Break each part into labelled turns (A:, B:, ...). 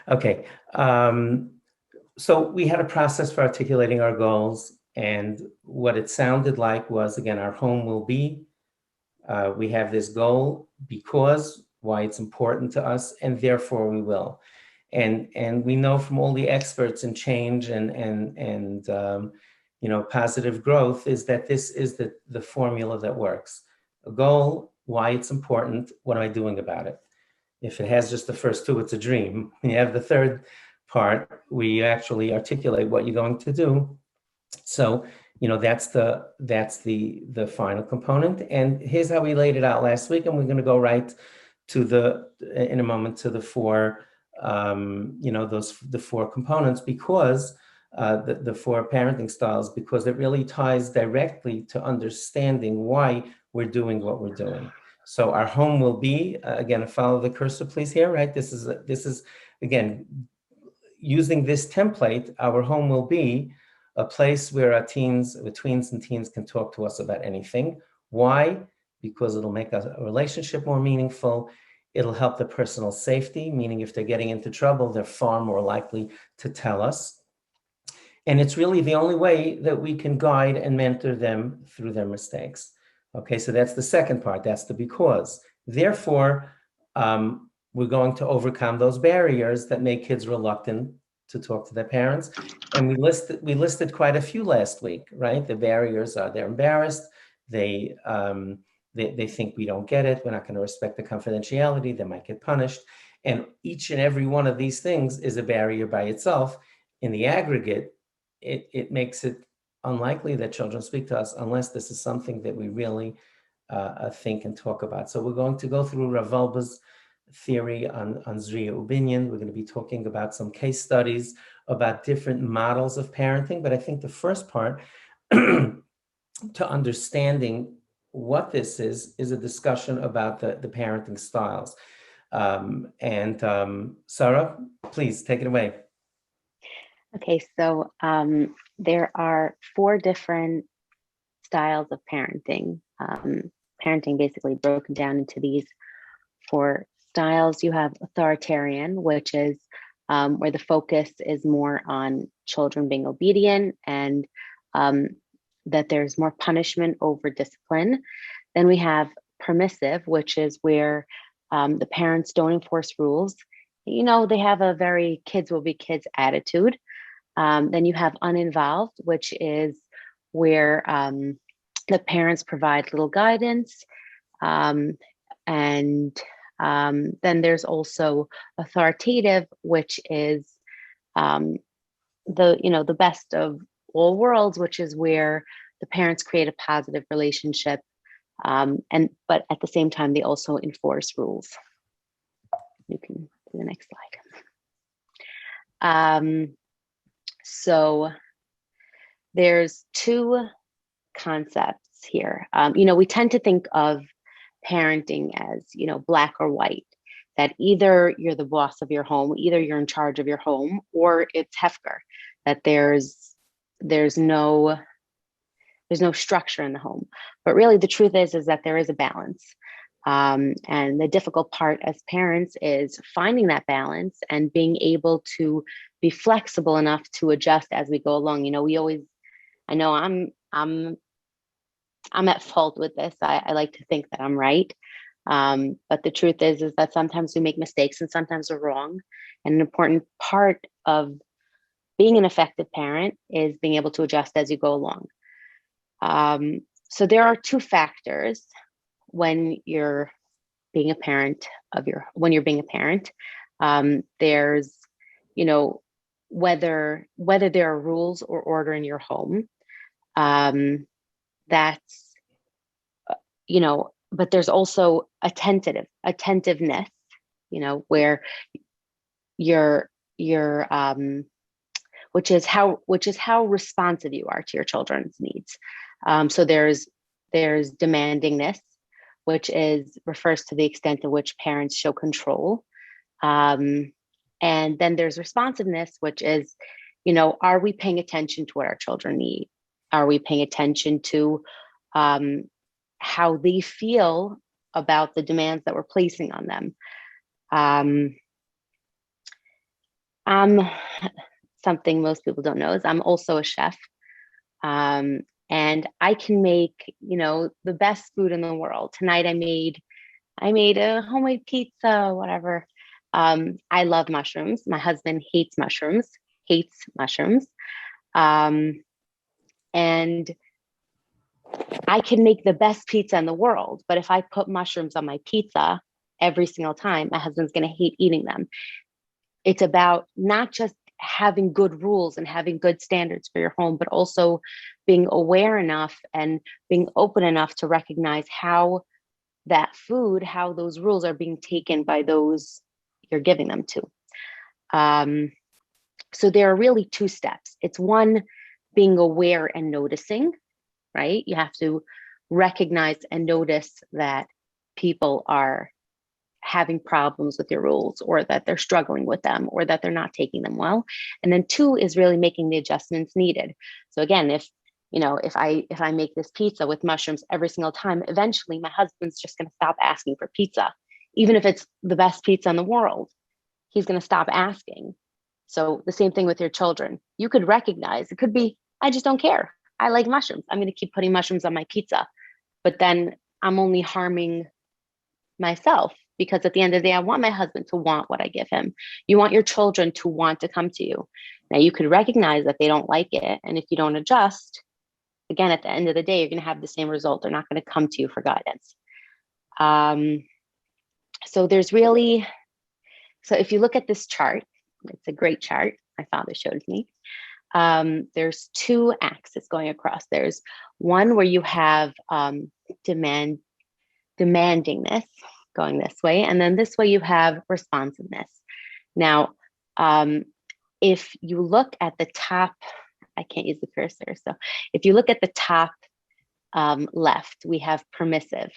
A: Okay. So we had a process for articulating our goals, and what it sounded like was, again, our home will be, we have this goal because why it's important to us, and therefore we will. And we know from all the experts in change and positive growth is that this is the formula that works. A goal, why it's important, what am I doing about it? If it has just the first two, it's a dream. When you have the third part, we actually articulate what you're going to do. So, that's the final component. And here's how we laid it out last week. And we're going to go right in a moment, to the four, the four components, because the four parenting styles, because it really ties directly to understanding why we're doing what we're doing. So our home will be, again, follow the cursor, please, here, right? This is, again, using this template, our home will be a place where our tweens and teens can talk to us about anything. Why? Because it'll make a relationship more meaningful. It'll help the personal safety, meaning if they're getting into trouble, they're far more likely to tell us. And it's really the only way that we can guide and mentor them through their mistakes. Okay, so that's the second part. That's the because. Therefore, we're going to overcome those barriers that make kids reluctant to talk to their parents. And we listed quite a few last week, right? The barriers are they're embarrassed. They think we don't get it. We're not going to respect the confidentiality. They might get punished. And each and every one of these things is a barrier by itself. In the aggregate, it makes it unlikely that children speak to us unless this is something that we really think and talk about. So we're going to go through Rav Wolbe's theory on Zriya Ubinyan. We're going to be talking about some case studies about different models of parenting. But I think the first part to understanding what this is a discussion about the parenting styles. Sarah, please take it away.
B: Okay, so there are 4 different styles of parenting. Parenting basically broken down into these 4 styles. You have authoritarian, which is where the focus is more on children being obedient and that there's more punishment over discipline. Then we have permissive, which is where the parents don't enforce rules. They have a very kids will be kids attitude. Then you have uninvolved, which is where the parents provide little guidance. And then there's also authoritative, which is the best of all worlds, which is where the parents create a positive relationship. But at the same time, they also enforce rules. You can do the next slide. So there's 2 concepts here. We tend to think of parenting as, black or white, that either you're the boss of your home, either you're in charge of your home, or it's Hefker, that there's no structure in the home. But really the truth is that there is a balance. And the difficult part as parents is finding that balance and being able to be flexible enough to adjust as we go along. I know I'm at fault with this. I like to think that I'm right. But the truth is that sometimes we make mistakes and sometimes we're wrong. And an important part of being an effective parent is being able to adjust as you go along. So there are 2 factors when you're being a parent. There's, whether there are rules or order in your home. That's, but there's also attentiveness, where you're which is how responsive you are to your children's needs. So there's demandingness, which refers to the extent to which parents show control. And then there's responsiveness, which is, are we paying attention to what our children need? Are we paying attention to how they feel about the demands that we're placing on them? I'm something most people don't know is I'm also a chef. Um, and I can make, the best food in the world. Tonight I made a homemade pizza, whatever. I love mushrooms. My husband hates mushrooms. Um, and I can make the best pizza in the world, but if I put mushrooms on my pizza every single time, my husband's going to hate eating them. It's about not just having good rules and having good standards for your home, but also being aware enough and being open enough to recognize how how those rules are being taken by those you're giving them to. Um, so there are really two steps. It's one, being aware and noticing, right? You have to recognize and notice that people are having problems with your rules, or that they're struggling with them, or that they're not taking them well. And then two is really making the adjustments needed. So again, if I make this pizza with mushrooms every single time, eventually my husband's just going to stop asking for pizza. Even if it's the best pizza in the world, he's going to stop asking. So the same thing with your children. You could recognize, it could be, I just don't care. I like mushrooms. I'm going to keep putting mushrooms on my pizza. But then I'm only harming myself, because at the end of the day, I want my husband to want what I give him. You want your children to want to come to you. Now, you could recognize that they don't like it. And if you don't adjust, again, at the end of the day, you're going to have the same result. They're not going to come to you for guidance. So if you look at this chart, it's a great chart. My father showed it to me. There's two axes going across. There's one where you have demandingness going this way, and then this way you have responsiveness. Now, if you look at the top, I can't use the cursor. So if you look at the top left, we have permissive,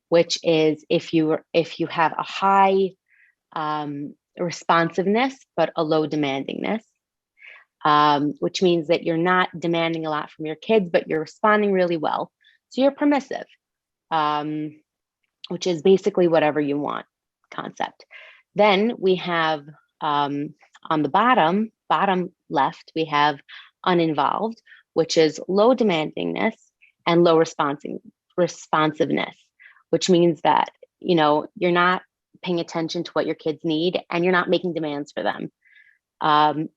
B: which is if you have a high responsiveness but a low demandingness, which means that you're not demanding a lot from your kids, but you're responding really well. So you're permissive, which is basically whatever you want concept. Then we have on the bottom left, we have uninvolved, which is low demandingness and low responsiveness, which means that, you're not paying attention to what your kids need and you're not making demands for them.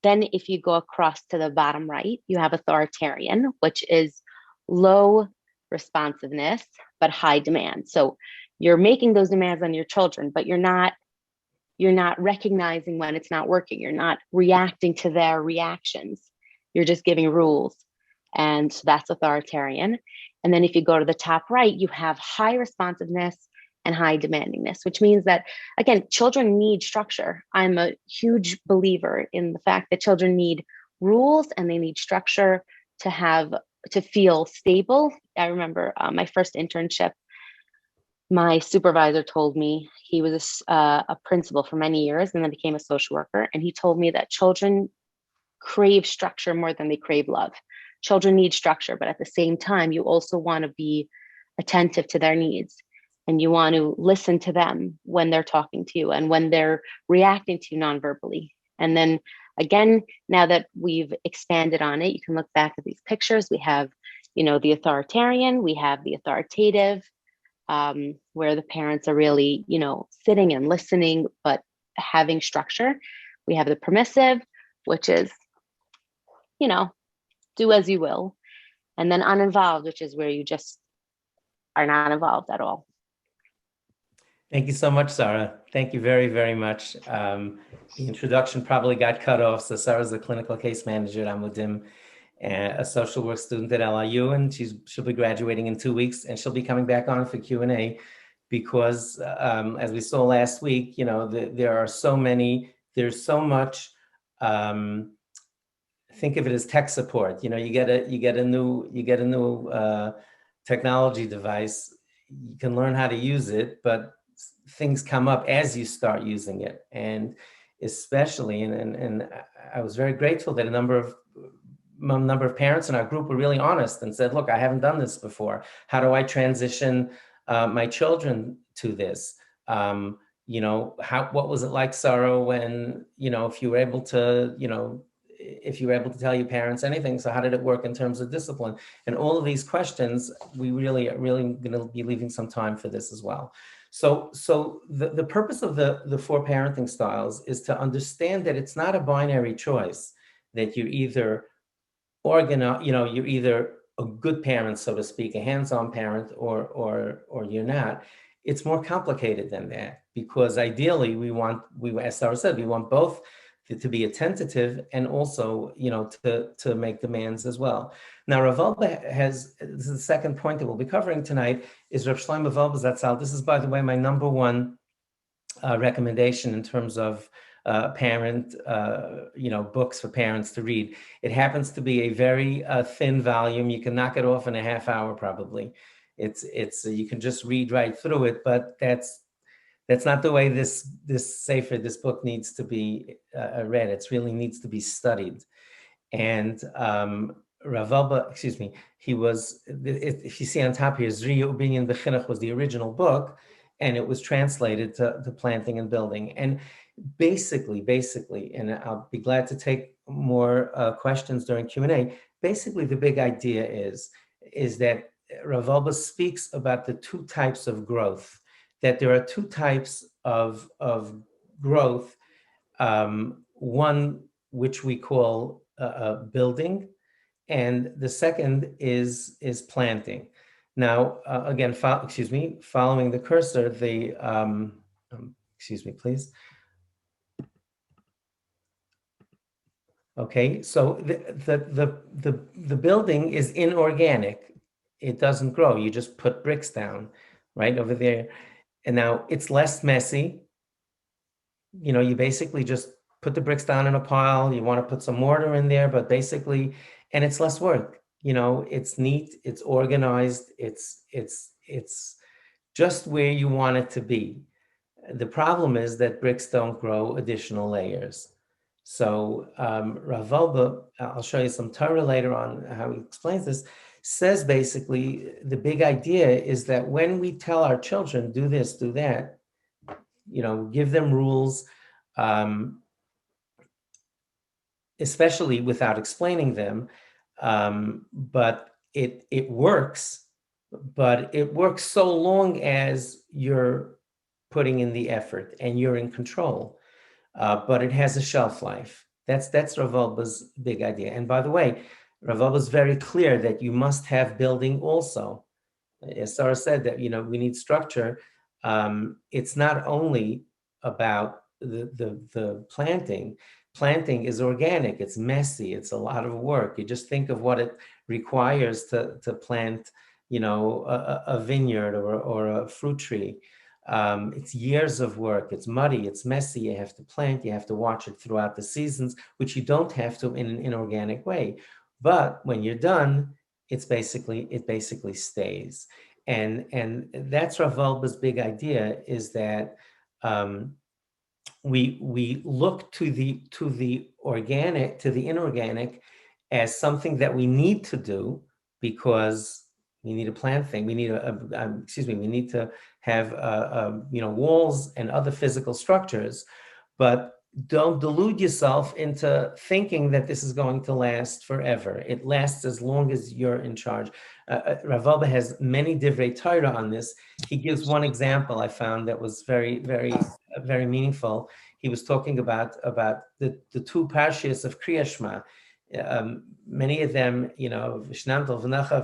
B: Then if you go across to the bottom right, you have authoritarian, which is low responsiveness, but high demand. So you're making those demands on your children, but you're not recognizing when it's not working. You're not reacting to their reactions. You're just giving rules. And so that's authoritarian. And then if you go to the top right, you have high responsiveness and high demandingness, which means that, again, children need structure. I'm a huge believer in the fact that children need rules and they need structure to feel stable. I remember my first internship, my supervisor told me, he was a principal for many years and then became a social worker. And he told me that children crave structure more than they crave love. Children need structure, but at the same time, you also want to be attentive to their needs. And you want to listen to them when they're talking to you and when they're reacting to you non-verbally. And then again, now that we've expanded on it, you can look back at these pictures. We have, the authoritarian, we have the authoritative, where the parents are really, sitting and listening, but having structure. We have the permissive, which is, do as you will. And then uninvolved, which is where you just are not involved at all.
A: Thank you so much, Sarah. Thank you very, very much. The introduction probably got cut off. So Sarah's a clinical case manager at Amudim, a social work student at LIU, and she'll be graduating in 2 weeks, and she'll be coming back on for Q&A because, as we saw last week, there's so much. Think of it as tech support. You get a new technology device. You can learn how to use it, but things come up as you start using it, and especially, and I was very grateful that a number of parents in our group were really honest and said, look, I haven't done this before. How do I transition my children to this? what was it like, Sarah, when, if you were able to, if you were able to tell your parents anything, so how did it work in terms of discipline? And all of these questions, we really going to be leaving some time for this as well. So the purpose of the four parenting styles is to understand that it's not a binary choice, that you're either you're either a good parent, so to speak, a hands-on parent, or you're not. It's more complicated than that, because ideally as Sarah said, we want both to be attentive and also, to make demands as well. Now, Rav Wolbe this is the second point that we'll be covering tonight, is Rav Shlomo Wolbe Zatzal. This is, by the way, my number one recommendation in terms of parent, books for parents to read. It happens to be a very thin volume. You can knock it off in a half hour, probably. It's you can just read right through it, but that's not the way this book needs to be read. It really needs to be studied. And Rav Wolbe, excuse me, if you see on top here, Zri Ubinyan B'Chinuch was the original book, and it was translated to planting and building. And basically, and I'll be glad to take more questions during Q&A. Basically, the big idea is that Rav Wolbe speaks about the two types of growth, that there are two types of growth, one which we call building, and the second is planting. Now, again, following the cursor, excuse me, please. Okay, so the building is inorganic. It doesn't grow. You just put bricks down right over there. And now it's less messy. You basically just put the bricks down in a pile. You want to put some mortar in there, but basically, and it's less work. It's neat, it's organized, it's just where you want it to be. The problem is that bricks don't grow additional layers. So Rav Wolbe, I'll show you some Torah later on how he explains this, says basically the big idea is that when we tell our children, do this, do that, give them rules, especially without explaining them, but it works, but it works so long as you're putting in the effort and you're in control, but it has a shelf life. That's Rav Wolbe's big idea. And by the way, Rav Wolbe is very clear that you must have building also. As Sarah said, that we need structure. It's not only about the planting. Planting is organic, it's messy, it's a lot of work. You just think of what it requires to plant, a vineyard or a fruit tree. It's years of work, it's muddy, it's messy, you have to plant, you have to watch it throughout the seasons, which you don't have to in an inorganic way. But when you're done, it basically stays. And that's Rav Wolbe's big idea, is that we look to the organic, to the inorganic, as something that we need to do because we need a plant thing. We need we need to have walls and other physical structures, but don't delude yourself into thinking that this is going to last forever. It lasts as long as you're in charge. Rav Wolbe has many divrei Torah on this. He gives one example I found that was very, very, very meaningful. He was talking about the two parshas of Kriya Shema. Many of them, V'shnamtal v'nacha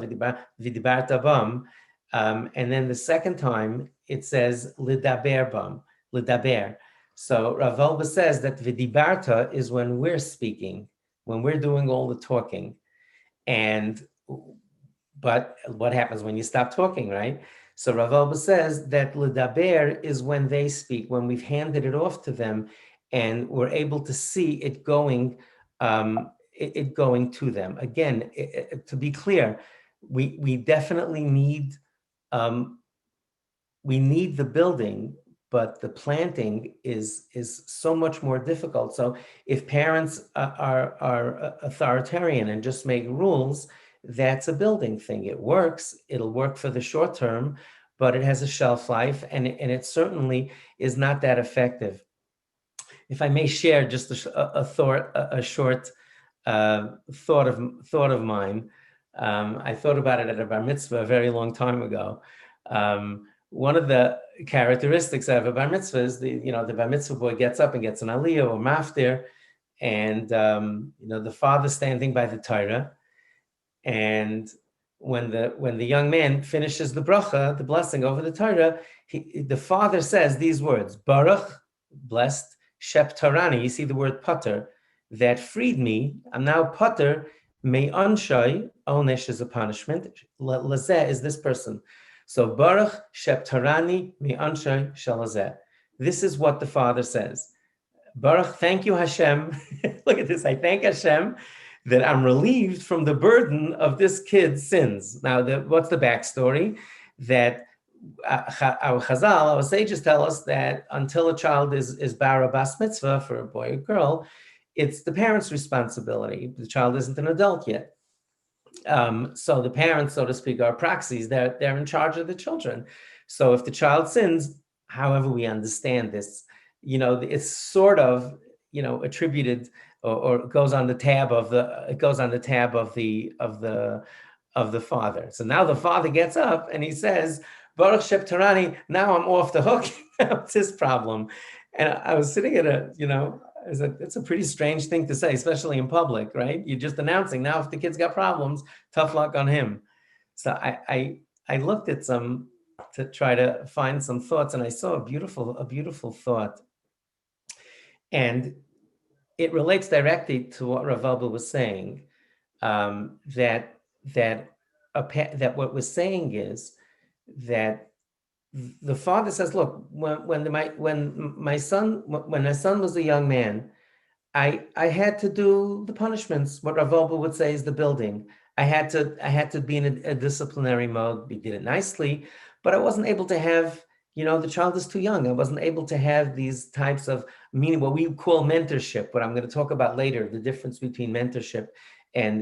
A: v'dibarta bam, and then the second time it says lidaber bam, lidaber. So Rav Wolbe says that v'dibarta is when we're speaking, when we're doing all the talking, but what happens when you stop talking, right? So Rav Wolbe says that lidaber is when they speak, when we've handed it off to them, and we're able to see it going, going to them. Again, to be clear, we definitely need the building, but the planting is so much more difficult. So if parents are authoritarian and just make rules, that's a building thing. It works. It'll work for the short term, but it has a shelf life, and it certainly is not that effective. If I may share just a short thought of mine. I thought about it at a bar mitzvah a very long time ago. One of the characteristics of a bar mitzvah is the bar mitzvah boy gets up and gets an aliyah or maftir, and the father standing by the Torah, and when the young man finishes the bracha, the blessing over the Torah, the father says these words: Baruch, blessed, Sheptarani. You see the word pater, that freed me. I'm now pater. Me anshay, onesh is a punishment. Lazeh is this person. So Baruch Sheptarani me anshay shalazeh. This is what the father says. Baruch, thank you Hashem. Look at this. I thank Hashem that I'm relieved from the burden of this kid's sins. Now, what's the backstory? That our Chazal, our sages tell us that until a child is bar bas mitzvah, for a boy or girl, it's the parent's responsibility. The child isn't an adult yet. So the parents, so to speak, are proxies. They're in charge of the children. So if the child sins, however we understand this, it's sort of, attributed or goes on the tab of the father. So now the father gets up and he says, Baruch Sheptarani, now I'm off the hook. It's his problem. And I was sitting at it's a pretty strange thing to say, especially in public, right? You're just announcing, now if the kid's got problems, tough luck on him. So I looked at some to try to find some thoughts, and I saw a beautiful thought. And it relates directly to what Rav Elba was saying, that what we're saying is that the father says, look, when my son was a young man, I had to do the punishments. What Rav Elba would say is the building. I had to be in a disciplinary mode. We did it nicely, but I wasn't able to have, the child is too young. I wasn't able to have these types of meaning, what we call mentorship, what I'm going to talk about later, the difference between mentorship and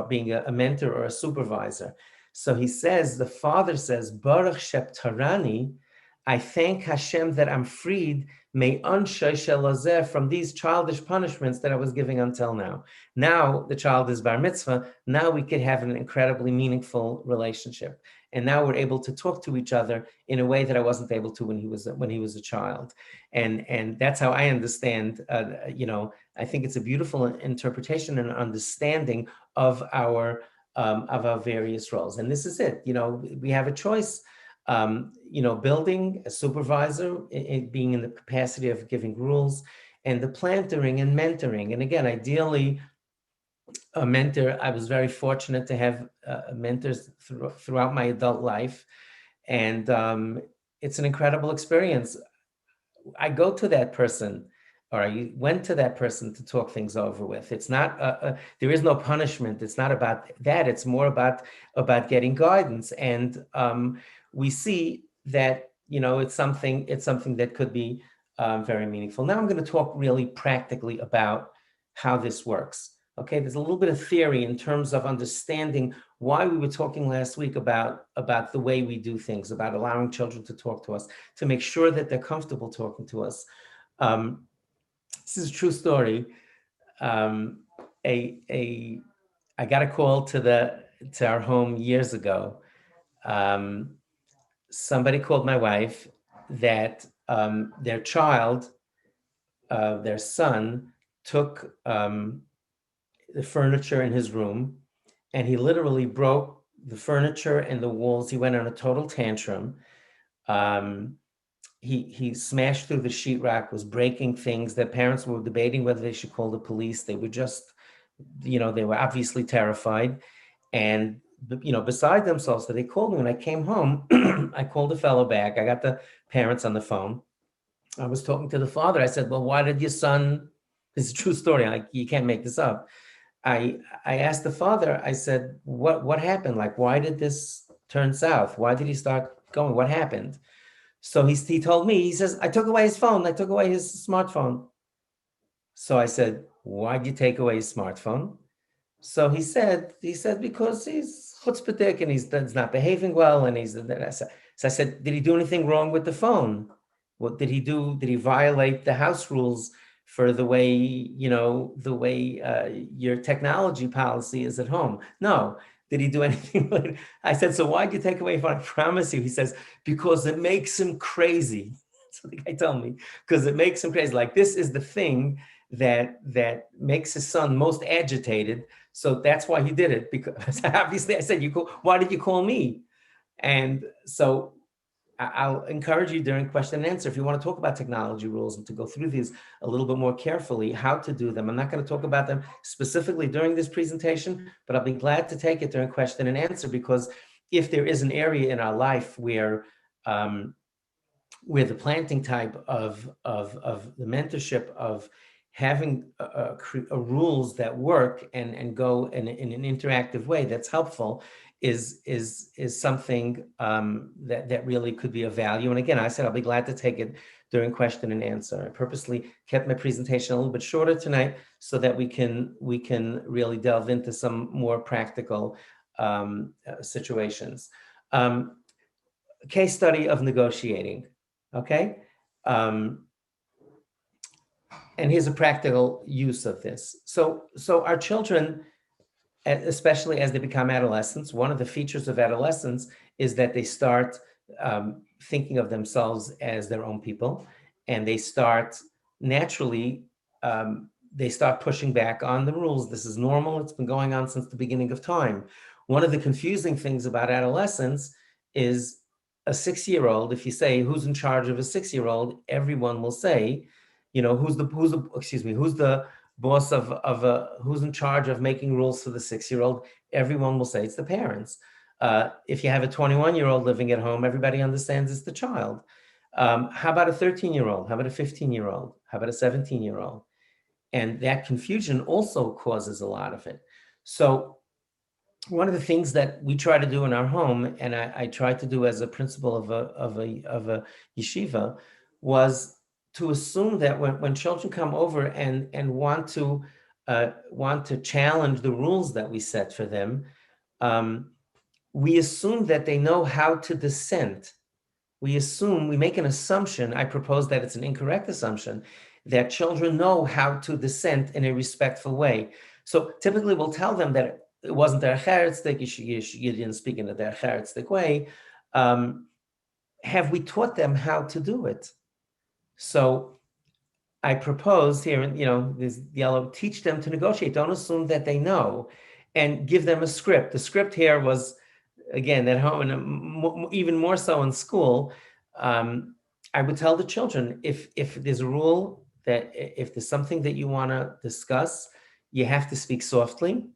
A: being a mentor or a supervisor. So he says, the father says, Baruch Sheptarani, I thank Hashem that I'm freed, may anshay shelazeh, from these childish punishments that I was giving until now. Now the child is bar mitzvah. Now we could have an incredibly meaningful relationship. And now we're able to talk to each other in a way that I wasn't able to when he was a child. And that's how I understand, I think it's a beautiful interpretation and understanding of our various roles. And this is it. We have a choice. Building a supervisor, being in the capacity of giving rules, and the planting and mentoring. And again, ideally, a mentor. I was very fortunate to have mentors throughout my adult life, and it's an incredible experience. I go to that person, or I went to that person to talk things over with. It's not there is no punishment. It's not about that. It's more about getting guidance, and we see that it's something that could be very meaningful. Now I'm going to talk really practically about how this works. Okay, there's a little bit of theory in terms of understanding why we were talking last week about the way we do things, about allowing children to talk to us, to make sure that they're comfortable talking to us. This is a true story. I got a call to our home years ago. Somebody called my wife that their child, their son, took the furniture in his room, and he literally broke the furniture and the walls. He went on a total tantrum. He smashed through the sheetrock, was breaking things. Their parents were debating whether they should call the police. They were just, they were obviously terrified and, beside themselves. So they called me when I came home. I called the fellow back. I got the parents on the phone. I was talking to the father. I said, well, why did your son, this is a true story. You can't make this up. I asked the father, I said, what happened? Like, why did this turn south? Why did he start going? What happened? So he told me, he says, I took away his phone. I took away his smartphone. So I said, why'd you take away his smartphone? So he said, because he's chutzpahdik and he's not behaving well. And I said, So I said, did he do anything wrong with the phone? What did he do? Did he violate the house rules for the way, your technology policy is at home? No. Did he do anything? I said, so why'd you take away phone? I promise you. He says, because it makes him crazy. So the guy told me, because it makes him crazy. Like, this is the thing that makes his son most agitated. So that's why he did it. Because obviously I said, why did you call me? And so I'll encourage you during question and answer, if you want to talk about technology rules and to go through these a little bit more carefully, how to do them. I'm not going to talk about them specifically during this presentation, but I'll be glad to take it during question and answer, because if there is an area in our life where the planting type of the mentorship of having rules that work and go in an interactive way that's helpful is something that really could be of value. And again, I said I'll be glad to take it during question and answer. I purposely kept my presentation a little bit shorter tonight so that we can really delve into some more practical situations. Case study of negotiating. Okay. And here's a practical use of this. So our children, especially as they become adolescents, one of the features of adolescence is that they start thinking of themselves as their own people, and they start naturally, they start pushing back on the rules. This is normal. It's been going on since the beginning of time. One of the confusing things about adolescence is a 6-year-old. If you say who's in charge of a 6-year-old, everyone will say, who's the boss who's in charge of making rules for the 6-year-old? Everyone will say it's the parents. If you have a 21-year-old living at home, everybody understands it's the child. How about a 13-year-old? How about a 15-year-old? How about a 17-year-old? And that confusion also causes a lot of it. So one of the things that we try to do in our home, and I tried to do as a principal of a yeshiva, was to assume that when children come over and want to challenge the rules that we set for them, we assume that they know how to dissent. We make an assumption. I propose that it's an incorrect assumption, that children know how to dissent in a respectful way. So typically we'll tell them that it wasn't their cheretzdik, you didn't speak in their cheretzdik way. Have we taught them how to do it? So I propose here, this yellow, teach them to negotiate. Don't assume that they know, and give them a script. The script here was, again, at home, and even more so in school. I would tell the children, if there's a rule that if there's something that you want to discuss, you have to speak softly.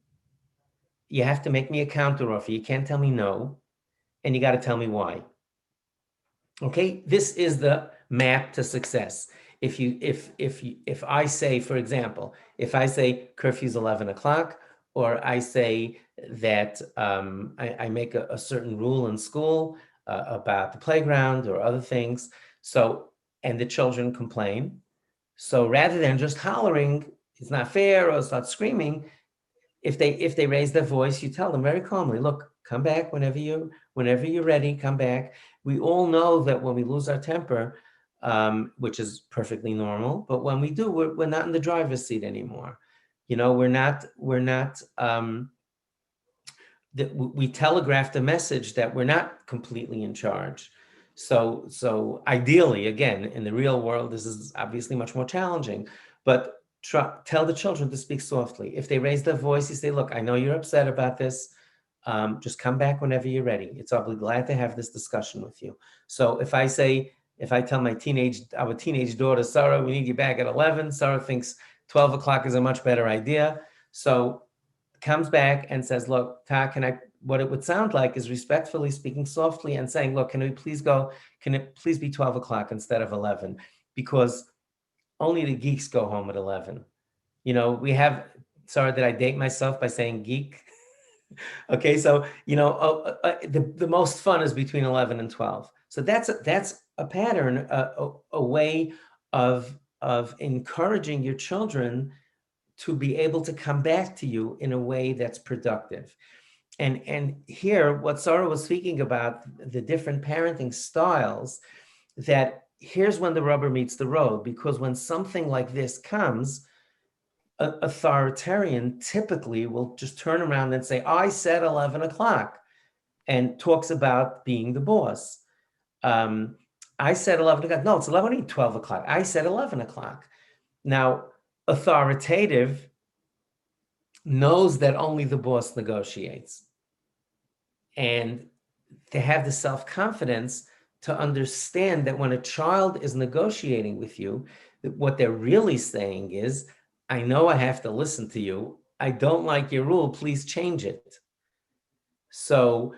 A: You have to make me a counter offer. You can't tell me no, and you got to tell me why. Okay, this is the map to success. If I say, for example, if I say curfew's 11 o'clock, or I say that I make a certain rule in school about the playground or other things, and the children complain. So rather than just hollering, it's not fair, or start screaming, if they raise their voice, you tell them very calmly, look, come back whenever you're ready, come back. We all know that when we lose our temper, which is perfectly normal, but when we do, we're not in the driver's seat anymore. We telegraphed a message that we're not completely in charge. So ideally, again, in the real world, this is obviously much more challenging, but tell the children to speak softly. If they raise their voice, you say, look, I know you're upset about this. Just come back whenever you're ready. I'll be glad to have this discussion with you. So if I tell our teenage daughter, Sarah, we need you back at 11, Sarah thinks 12 o'clock is a much better idea. So comes back and says, look, Ta, what it would sound like is respectfully speaking softly and saying, look, can it please be 12 o'clock instead of 11? Because only the geeks go home at 11. Sorry, did I date myself by saying geek? Okay, so, the most fun is between 11 and 12. So that's a pattern, a way of encouraging your children to be able to come back to you in a way that's productive. And here, what Sarah was speaking about, the different parenting styles, that here's when the rubber meets the road, because when something like this comes, authoritarian typically will just turn around and say, I said 11 o'clock, and talks about being the boss. Um, I said 11 o'clock. No, it's 11, 12 o'clock. I said 11 o'clock. Now, authoritative knows that only the boss negotiates. And to have the self-confidence to understand that when a child is negotiating with you, that what they're really saying is, I know I have to listen to you. I don't like your rule. Please change it. So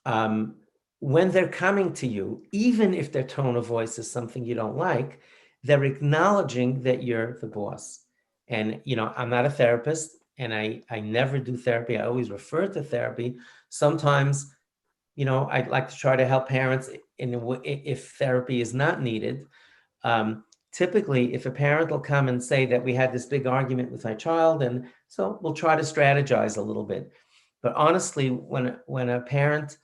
A: um, when they're coming to you, even if their tone of voice is something you don't like, they're acknowledging that you're the boss. And, I'm not a therapist, and I never do therapy. I always refer to therapy. Sometimes, I'd like to try to help parents if therapy is not needed. Typically, if a parent will come and say that we had this big argument with my child, and so we'll try to strategize a little bit. But honestly, when a parent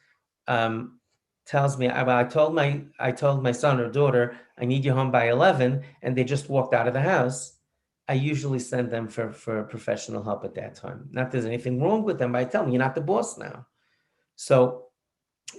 A: tells me, I told my son or daughter, I need you home by 11, and they just walked out of the house, I usually send them for professional help at that time. Not that there's anything wrong with them, but I tell them, you're not the boss now. So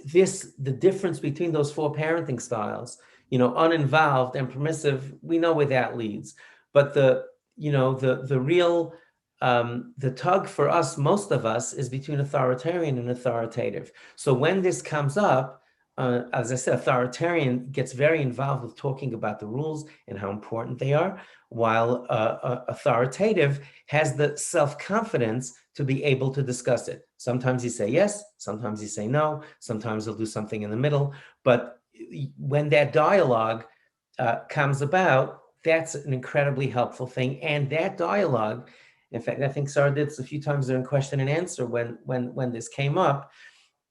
A: the difference between those four parenting styles, uninvolved and permissive, we know where that leads. But the real the tug for us, most of us, is between authoritarian and authoritative. So when this comes up, as I said, authoritarian gets very involved with talking about the rules and how important they are, while authoritative has the self-confidence to be able to discuss it. Sometimes you say yes, sometimes you say no, sometimes they'll do something in the middle. But when that dialogue comes about, that's an incredibly helpful thing. And that dialogue, in fact, I think Sarah did this a few times during question and answer when this came up.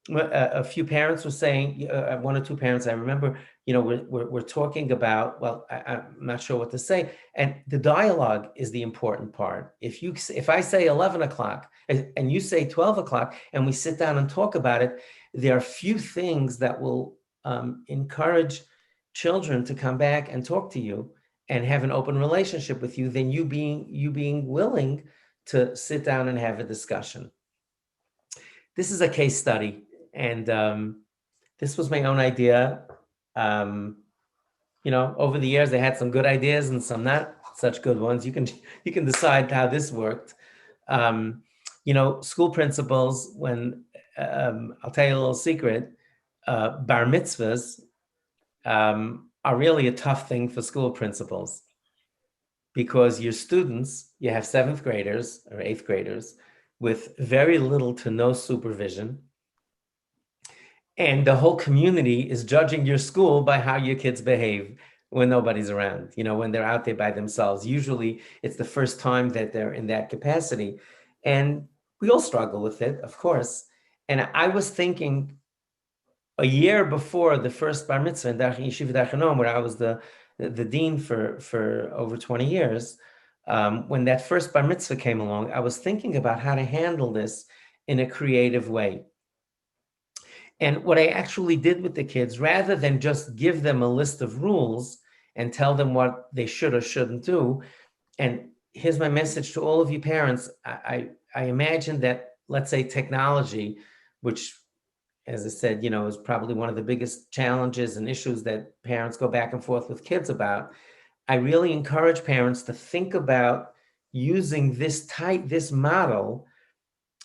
A: A few parents were saying, one or two parents, I remember, we're talking about, well, I'm not sure what to say. And the dialogue is the important part. If I say 11 o'clock and you say 12 o'clock and we sit down and talk about it, there are few things that will encourage children to come back and talk to you and have an open relationship with you than you being willing to sit down and have a discussion. This is a case study, and this was my own idea. Over the years, I had some good ideas and some not such good ones. You can decide how this worked. School principals, when I'll tell you a little secret, bar mitzvahs are really a tough thing for school principals, because your students, you have 7th graders or 8th graders with very little to no supervision. And the whole community is judging your school by how your kids behave when nobody's around, when they're out there by themselves. Usually it's the first time that they're in that capacity. And we all struggle with it, of course. And I was thinking, a year before the first bar mitzvah in Yeshiva Dachanom, where I was the dean for over 20 years, when that first bar mitzvah came along, I was thinking about how to handle this in a creative way. And what I actually did with the kids, rather than just give them a list of rules and tell them what they should or shouldn't do, and here's my message to all of you parents, I imagine that, let's say, technology, which, as I said, is probably one of the biggest challenges and issues that parents go back and forth with kids about. I really encourage parents to think about using this model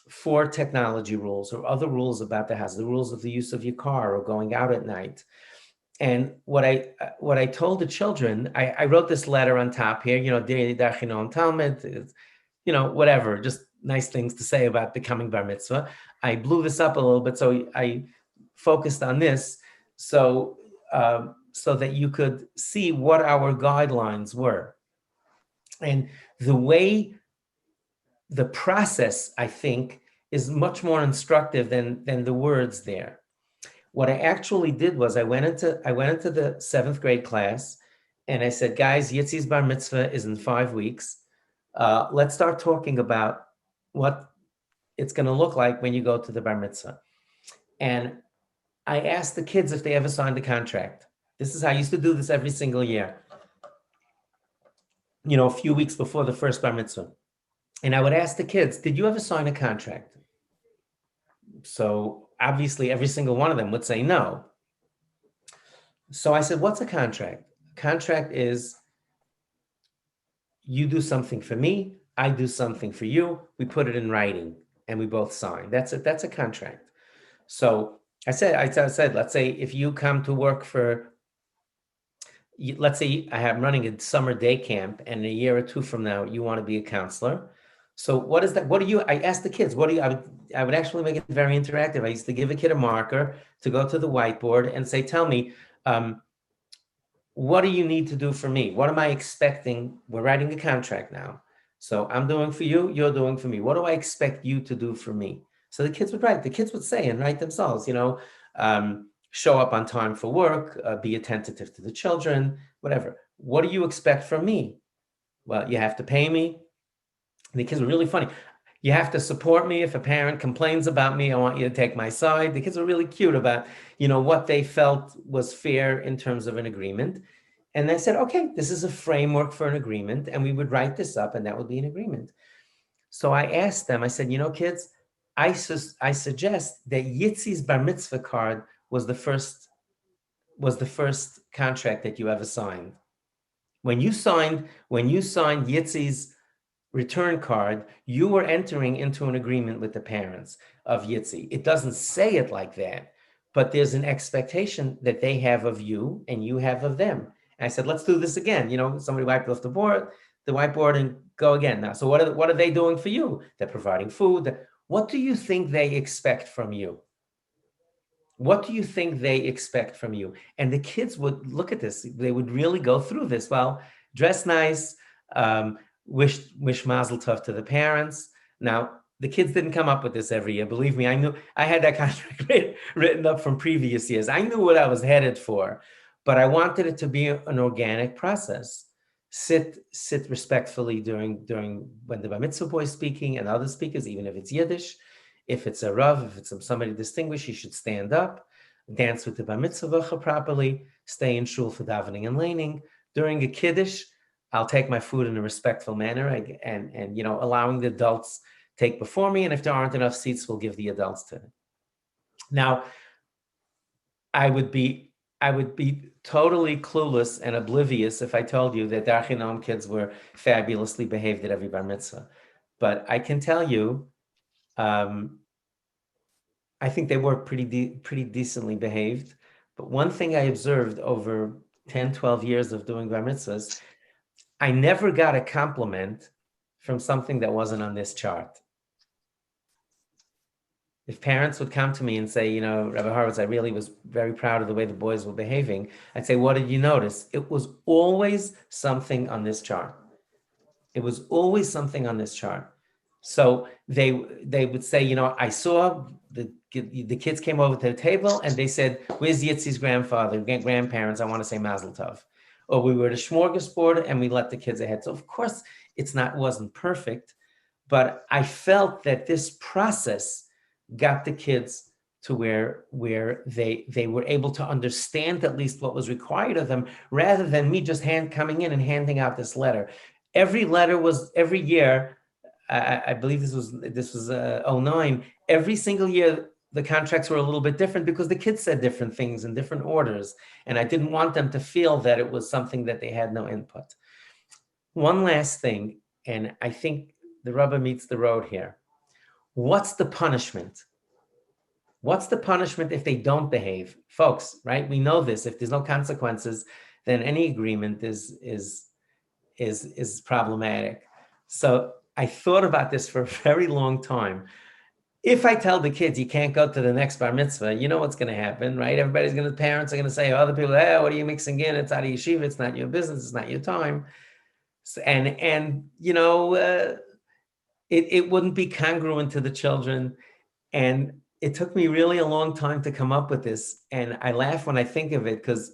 A: for technology rules or other rules about the house, the rules of the use of your car or going out at night. And what I told the children, I wrote this letter on top here, Talmud, whatever, just nice things to say about becoming bar mitzvah. I blew this up a little bit, so I focused on this, so that you could see what our guidelines were. And the process, I think, is much more instructive than the words there. What I actually did was I went into the 7th grade class, and I said, guys, Yitzi's bar mitzvah is in 5 weeks. Let's start talking about what it's going to look like when you go to the bar mitzvah. And I asked the kids if they ever signed a contract. This is how I used to do this every single year, a few weeks before the first bar mitzvah. And I would ask the kids, did you ever sign a contract? So obviously every single one of them would say no. So I said, what's a contract? Contract is you do something for me, I do something for you, we put it in writing and we both sign. That's a contract. So I said, let's say if you come to work let's say I'm running a summer day camp and a year or two from now, you want to be a counselor. So what is that? I asked the kids, I would actually make it very interactive. I used to give a kid a marker to go to the whiteboard and say, tell me, what do you need to do for me? What am I expecting? We're writing a contract now. So I'm doing for you, you're doing for me. What do I expect you to do for me? So the kids would write. The kids would say and write themselves, show up on time for work, be attentive to the children, whatever. What do you expect from me? Well, you have to pay me. And the kids were really funny. You have to support me. If a parent complains about me, I want you to take my side. The kids were really cute about, what they felt was fair in terms of an agreement. And I said, okay, this is a framework for an agreement. And we would write this up and that would be an agreement. So I asked them, I said, kids, I suggest that Yitzi's bar mitzvah card was the first contract that you ever signed. When you signed Yitzi's return card, you were entering into an agreement with the parents of Yitzi. It doesn't say it like that, but there's an expectation that they have of you and you have of them. And I said, let's do this again. Somebody wiped off the whiteboard and go again now. So what are they doing for you? They're providing food. What do you think they expect from you? What do you think they expect from you? And the kids would look at this. They would really go through this. Well, dress nice, wish mazel tov to the parents. Now, the kids didn't come up with this every year. Believe me, I had that contract written up from previous years. I knew what I was headed for, but I wanted it to be an organic process. Sit respectfully during when the bar mitzvah boy is speaking and other speakers, even if it's Yiddish. If it's a Rav, if it's somebody distinguished, you should stand up, dance with the bar mitzvah properly, stay in shul for davening and laning. During a kiddush, I'll take my food in a respectful manner and allowing the adults take before me. And if there aren't enough seats, we'll give the adults to it. Now, I would be totally clueless and oblivious if I told you that Dar Chinam kids were fabulously behaved at every bar mitzvah. But I can tell you, I think they were pretty decently behaved. But one thing I observed over 10, 12 years of doing bar mitzvahs, I never got a compliment from something that wasn't on this chart. If parents would come to me and say, Rabbi Horowitz, I really was very proud of the way the boys were behaving, I'd say, what did you notice? It was always something on this chart. It was always something on this chart. So they would say, I saw the kids came over to the table and they said, where's Yitzi's grandparents? I want to say Mazel Tov. Or we were at a smorgasbord and we let the kids ahead. So of course wasn't perfect, but I felt that this process got the kids to where they were able to understand at least what was required of them, rather than me just coming in and handing out this letter. Every year, I believe this was 2009, every single year, the contracts were a little bit different because the kids said different things in different orders. And I didn't want them to feel that it was something that they had no input. One last thing, and I think the rubber meets the road here. What's the punishment? What's the punishment if they don't behave? Folks, right? We know this. If there's no consequences, then any agreement is problematic. So I thought about this for a very long time. If I tell the kids you can't go to the next bar mitzvah, you know what's going to happen, right? Parents are going to say, other people, hey, what are you mixing in? It's out of yeshiva. It's not your business. It's not your time. It wouldn't be congruent to the children. And it took me really a long time to come up with this. And I laugh when I think of it because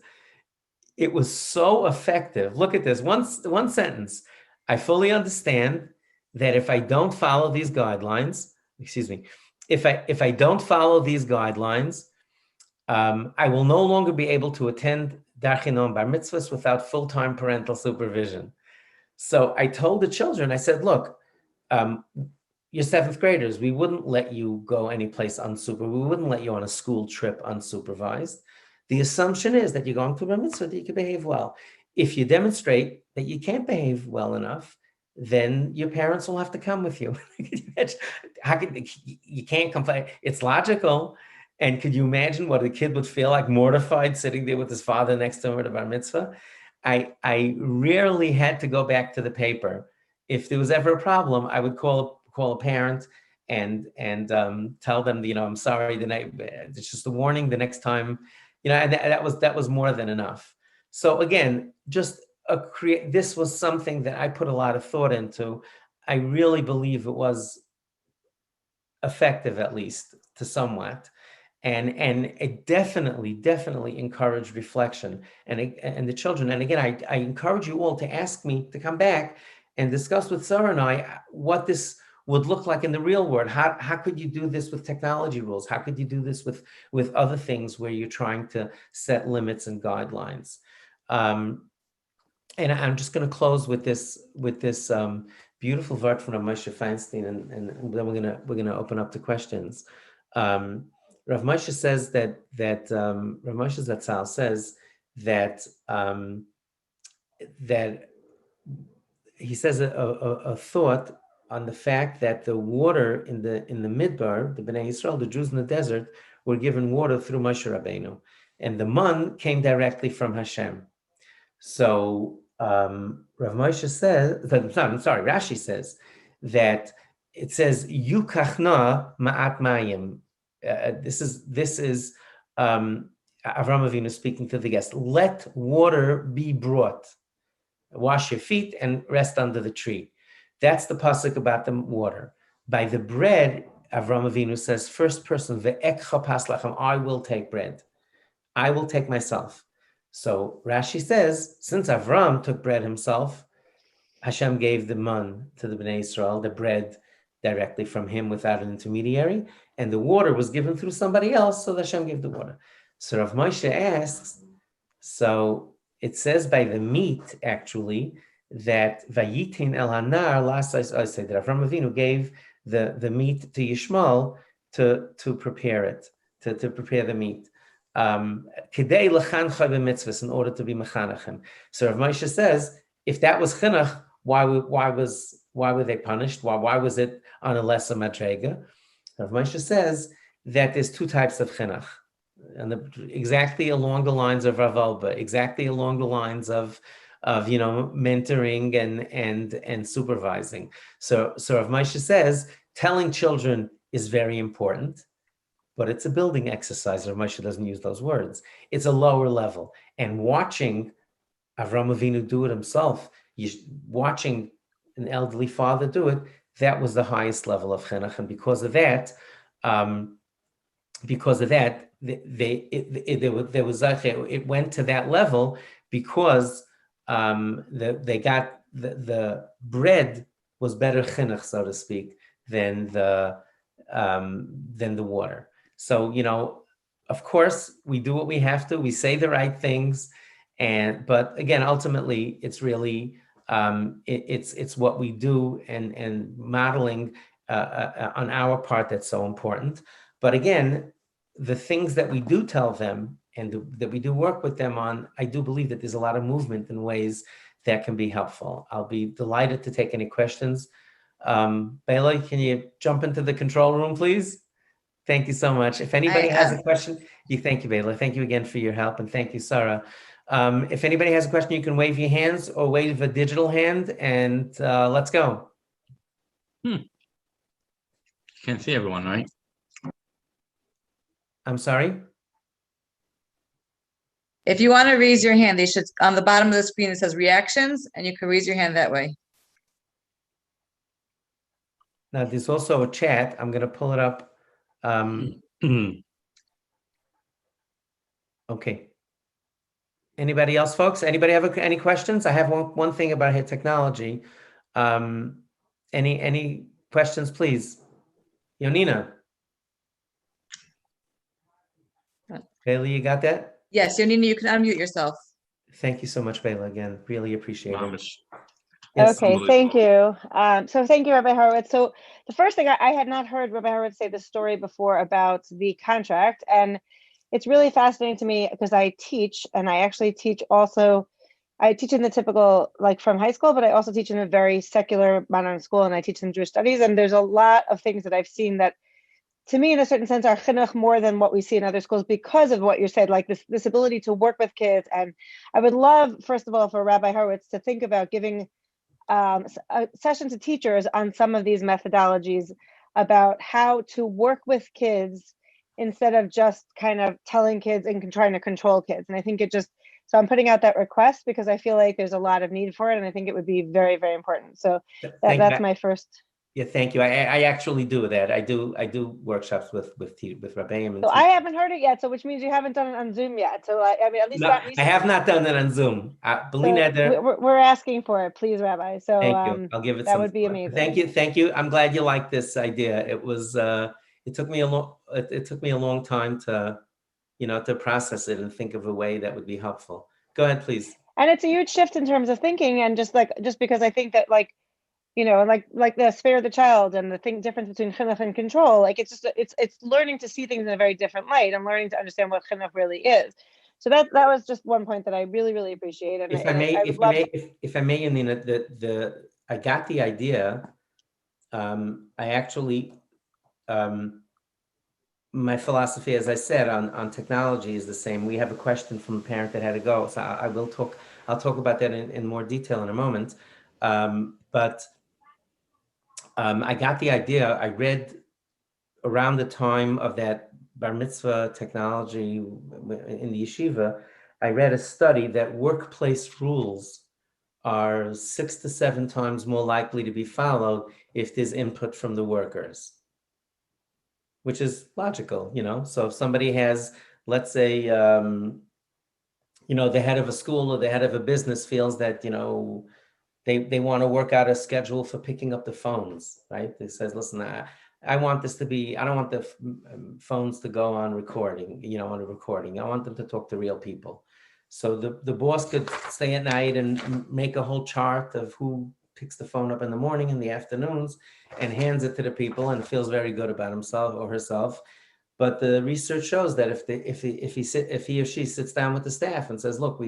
A: it was so effective. Look at this, one sentence. I fully understand that if I don't follow these guidelines, excuse me, if I don't follow these guidelines, I will no longer be able to attend Dar Chinom Bar Mitzvahs without full-time parental supervision. So I told the children, I said, look, you're seventh graders. We wouldn't let you go anyplace unsupervised. We wouldn't let you on a school trip unsupervised. The assumption is that you're going to Bar Mitzvah, that you can behave well. If you demonstrate that you can't behave well enough, then your parents will have to come with you. How could you can't complain? It's logical. And could you imagine what a kid would feel like, mortified, sitting there with his father next to him at a bar mitzvah? I rarely had to go back to the paper. If there was ever a problem, I would call a parent and tell them, I'm sorry. It's just a warning. The next time, and that was more than enough. So again, just this was something that I put a lot of thought into. I really believe it was effective, at least to somewhat. And it definitely encouraged reflection and the children. And again, I encourage you all to ask me to come back and discuss with Sarah and I what this would look like in the real world. How could you do this with technology rules? How could you do this with other things where you're trying to set limits and guidelines? And I'm just going to close with this beautiful word from Moshe Feinstein, and then we're gonna open up to questions. Rav Moshe says that Rav Moshe Zatzal says that he says a thought on the fact that the water in the Midbar, the Bnei Yisrael, the Jews in the desert, were given water through Moshe Rabbeinu, and the man came directly from Hashem. So Rav Moshe says, Rashi says that it says Yukachna ma'at mayim. This is Avraham Avinu speaking to the guest. Let water be brought. Wash your feet and rest under the tree. That's the pasuk about the water. By the bread, Avraham Avinu says, first person, ve'ekcha pas lachem, I will take bread. I will take myself. So Rashi says, since Avram took bread himself, Hashem gave the man to the Bnei Israel, the bread directly from him without an intermediary, and the water was given through somebody else, so Hashem gave the water. So Rav Moshe asks, so it says by the meat, actually, that Vayitin el hanar lasais osei, that Avram Avinu gave the meat to Yishmael to prepare it, to prepare the meat. Kidei lechancha b'mitzvahs, in order to be mechanachim. So Rav Moshe says, if that was chinuch, why were they punished? Why was it on a lesser madrega? Rav Moshe says that there's two types of chinuch, and exactly along the lines of Rav Alba, exactly along the lines of mentoring and supervising. So Rav Moshe says telling children is very important, but it's a building exercise. Rav Moshe doesn't use those words. It's a lower level. And watching Avram Avinu do it himself, watching an elderly father do it, that was the highest level of chinuch. And because of that, it went to that level because they got the bread was better chinuch, so to speak, than the water. So, of course, we do what we have to. We say the right things, but again, ultimately, it's really it's what we do and modeling on our part that's so important. But again, the things that we do tell them and that we do work with them on, I do believe that there's a lot of movement in ways that can be helpful. I'll be delighted to take any questions. Bela, can you jump into the control room, please? Thank you so much. If anybody has a question, thank you, Bela. Thank you again for your help, and thank you, Sarah. If anybody has a question, you can wave your hands or wave a digital hand, and let's go.
C: You can see everyone, right?
A: I'm sorry?
D: If you want to raise your hand, they should, on the bottom of the screen, it says reactions, and you can raise your hand that way.
A: Now, there's also a chat. I'm going to pull it up. Okay. Anybody else, folks? Anybody have any questions? I have one thing about hit technology. Any questions, please? Yonina. Bailey, you got that?
D: Yes, Yonina, you can unmute yourself.
A: Thank you so much, Bailey. Again, really appreciate it.
C: Mamish.
A: Yes.
E: Okay, thank you. So thank you, Rabbi Horowitz. So the first thing, I had not heard Rabbi Horowitz say this story before about the contract. And it's really fascinating to me because I teach, and I actually teach also, I teach in the typical, like from high school, but I also teach in a very secular modern school, and I teach in Jewish studies. And there's a lot of things that I've seen that, to me, in a certain sense, are chinuch more than what we see in other schools because of what you said, like this ability to work with kids. And I would love, first of all, for Rabbi Horowitz to think about giving a session to teachers on some of these methodologies about how to work with kids instead of just kind of telling kids and trying to control kids. And I think it just, so I'm putting out that request because I feel like there's a lot of need for it. And I think it would be very, very important. So that's my first.
A: Yeah, thank you. I actually do that. I do workshops with Rabbeim.
E: So I haven't heard it yet. So which means you haven't done it on Zoom yet. So I mean, at least
A: No,
E: not recently.
A: I have not done that on Zoom.
E: We're asking for it, please, Rabbi. So
A: thank you. I'll give it.
E: That would be amazing.
A: Thank you. I'm glad you like this idea. It was. It took me a long time to, to process it and think of a way that would be helpful. Go ahead, please.
E: And it's a huge shift in terms of thinking, and just because I think that like the spare the child and the difference between chinuch and control, like it's learning to see things in a very different light and learning to understand what chinuch really is. So that was just one point that I really, really appreciate. And
A: if I may, Yanina, I got the idea. I actually, my philosophy, as I said, on technology is the same. We have a question from a parent that had to go, so I'll talk about that in more detail in a moment. But I got the idea. I read around the time of that bar mitzvah technology in the yeshiva, I read a study that workplace rules are 6 to 7 times more likely to be followed if there's input from the workers, which is logical, So if somebody has, let's say, the head of a school or the head of a business feels that, they want to work out a schedule for picking up the phones, right? They says, listen, I want this to be, I don't want the phones to go on recording, on a recording. I want them to talk to real people. So the boss could stay at night and make a whole chart of who picks the phone up in the morning and the afternoons and hands it to the people and feels very good about himself or herself. But the research shows that if he or she sits down with the staff and says, look,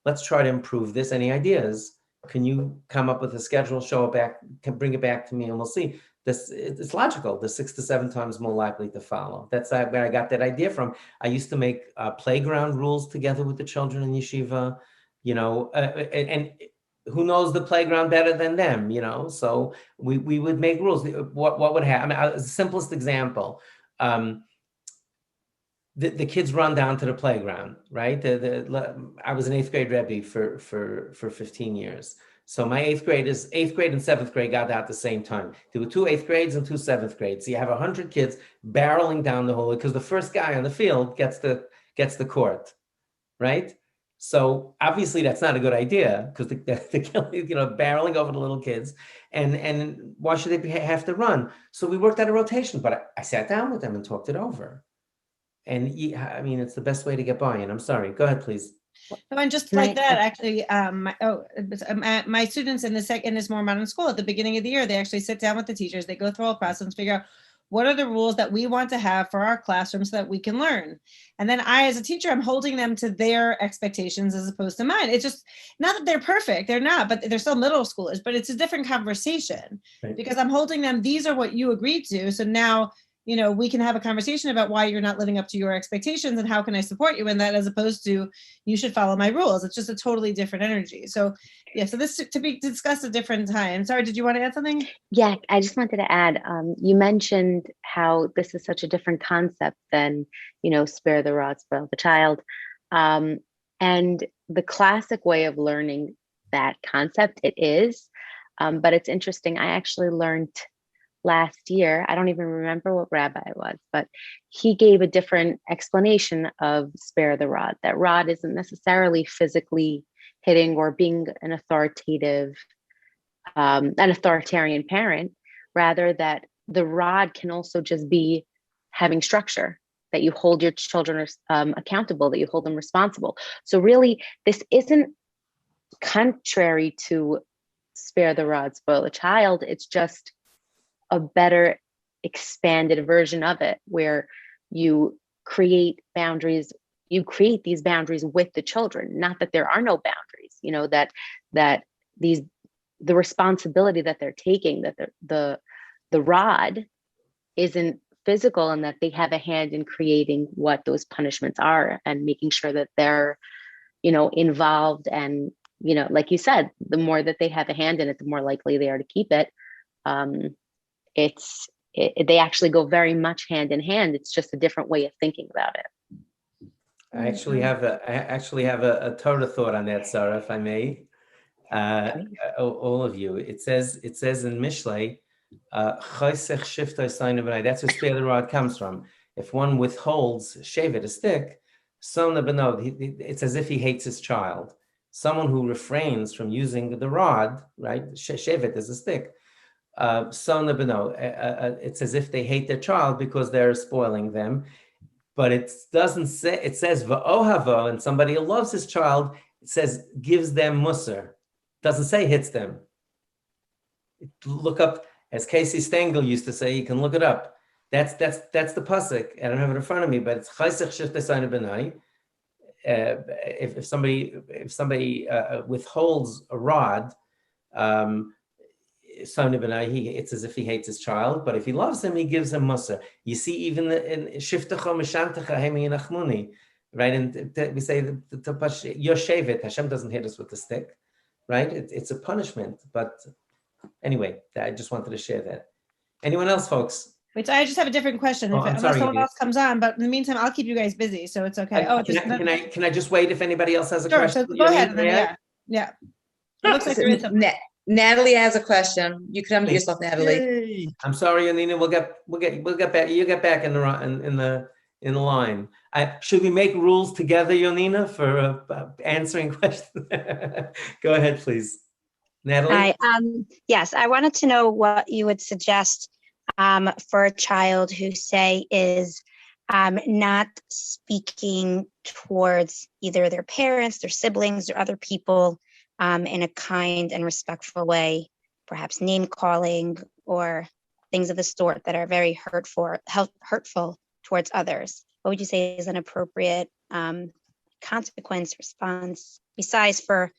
A: let's try to improve this. Any ideas? Can you come up with a schedule, show it back, bring it back to me, and we'll see. It's logical. The 6 to 7 times more likely to follow. That's where I got that idea from. I used to make playground rules together with the children in yeshiva, and who knows the playground better than them, So we would make rules. What would happen? I mean, the simplest example. The kids run down to the playground, right? I was an 8th grade Rebbe for 15 years. So my 8th grade and 7th grade got out at the same time. There were 2 8th grades and 2 7th grades. So you have 100 kids barreling down the hole because the first guy on the field gets the court, right? So obviously that's not a good idea because the barreling over the little kids, and why should they have to run? So we worked out a rotation, but I sat down with them and talked it over. And I mean, it's the best way to get by. And I'm sorry. Go ahead, please.
F: And just like that, actually, my students in this more modern school at the beginning of the year, they actually sit down with the teachers. They go through all process and figure out what are the rules that we want to have for our classroom so that we can learn. And then I, as a teacher, I'm holding them to their expectations as opposed to mine. It's just not that they're perfect. They're not, but they're still middle schoolers. But it's a different conversation because I'm holding them. These are what you agreed to. So now, we can have a conversation about why you're not living up to your expectations and how can I support you in that, as opposed to you should follow my rules. It's just a totally different energy. So yeah, so this to be discussed a different time. Sorry, did you want to add something?
B: Yeah, I just wanted to add, you mentioned how this is such a different concept than, spare the rod, spoil the child. And the classic way of learning that concept, it is, but it's interesting. I actually learned last year, I don't even remember what rabbi it was, but he gave a different explanation of spare the rod. That rod isn't necessarily physically hitting or being an authoritarian parent, rather that the rod can also just be having structure, that you hold your children accountable, that you hold them responsible. So really, this isn't contrary to spare the rod, spoil the child. It's just a better expanded version of it, where you create boundaries, you create these boundaries with the children. Not that there are no boundaries, you know, that the responsibility that they're taking, that the rod isn't physical, and that they have a hand in creating what those punishments are, and making sure that they're, you know, involved. And, you know, like you said, the more that they have a hand in it, the more likely they are to keep it. They actually go very much hand in hand. It's just a different way of thinking about it.
A: I actually have a Torah thought on that, Sarah, if I may. All of you. It says in Mishlei, "Chosech shifto sign b'nai." That's where spare the rod comes from. If one withholds shevet, a stick, it's as if he hates his child. Someone who refrains from using the rod, right? Shevet is a stick. It's as if they hate their child because they're spoiling them. But it doesn't say, it says va'ohavo, and somebody who loves his child, it says gives them musar. Doesn't say hits them. Look up, as Casey Stengel used to say, you can look it up. That's the pasuk. I don't have it in front of me, but it's chayzech shiftesayne b'nai. If somebody withholds a rod, it's as if he hates his child, but if he loves him, he gives him musa. You see, even in Shiftecha Mishantecha Hemi Nachmuni, right? And we say your shevet, Hashem doesn't hit us with the stick, right? It's a punishment. But anyway, I just wanted to share that. Anyone else, folks?
F: Wait, so I just have a different question.
A: I'm
F: Unless
A: sorry,
F: someone
A: Edith.
F: else comes on, but in the meantime, I'll keep you guys busy, so it's okay.
A: Can I just wait if anybody else has a
F: Sure,
A: question?
F: so go ahead. And then, yeah. It looks like there is something.
D: Natalie has a question. You can unmute yourself, Natalie.
C: Yay.
A: I'm sorry, Anina. We'll get back. You get back in the line. Should we make rules together, Yonina, for answering questions? Go ahead, please, Natalie.
G: Hi. Yes, I wanted to know what you would suggest for a child who, say, is not speaking towards either their parents, their siblings, or other people in a kind and respectful way, perhaps name calling or things of the sort that are very hurtful towards others. What would you say is an appropriate consequence response, besides for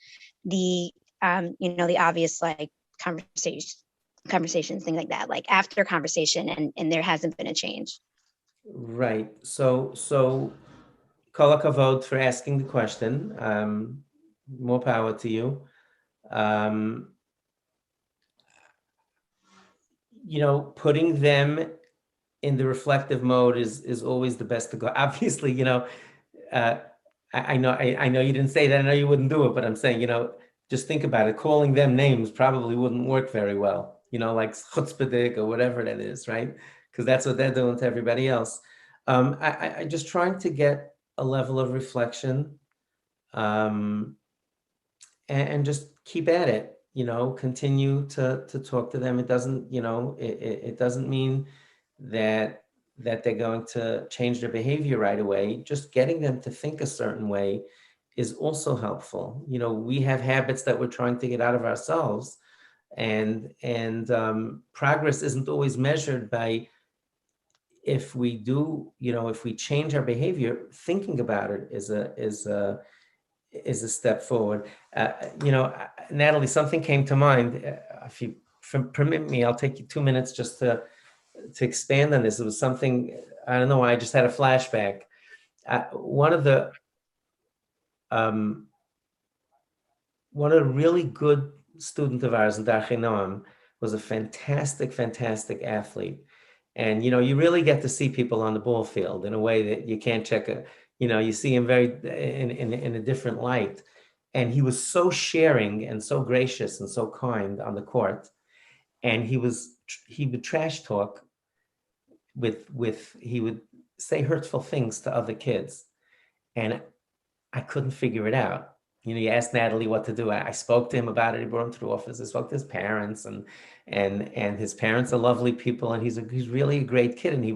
G: the the obvious, like conversations, things like that, like after conversation and there hasn't been a change?
A: Right. So kol hakavod for asking the question. More power to you. Putting them in the reflective mode is always the best to go. Obviously, I know you didn't say that. I know you wouldn't do it, but I'm saying, just think about it. Calling them names probably wouldn't work very well. Like chutzpahdik or whatever that is, right? Because that's what they're doing to everybody else. I just trying to get a level of reflection, and just keep at it. Continue to talk to them. It doesn't, it doesn't mean that they're going to change their behavior right away. Just getting them to think a certain way is also helpful. We have habits that we're trying to get out of ourselves, and progress isn't always measured by if we do, if we change our behavior. Thinking about it is a step forward. Natalie, something came to mind. If you permit me, I'll take you 2 minutes just to expand on this. It was something, I don't know why, I just had a flashback. One of the really good student of ours in Darchei Noam was a fantastic athlete. And, you really get to see people on the ball field in a way that you can't check you see him very in a different light. And he was so sharing and so gracious and so kind on the court. And he would trash talk he would say hurtful things to other kids. And I couldn't figure it out. you asked Natalie what to do. I spoke to him about it. He brought him to the office. I spoke to his parents, and his parents are lovely people, and he's really a great kid. And he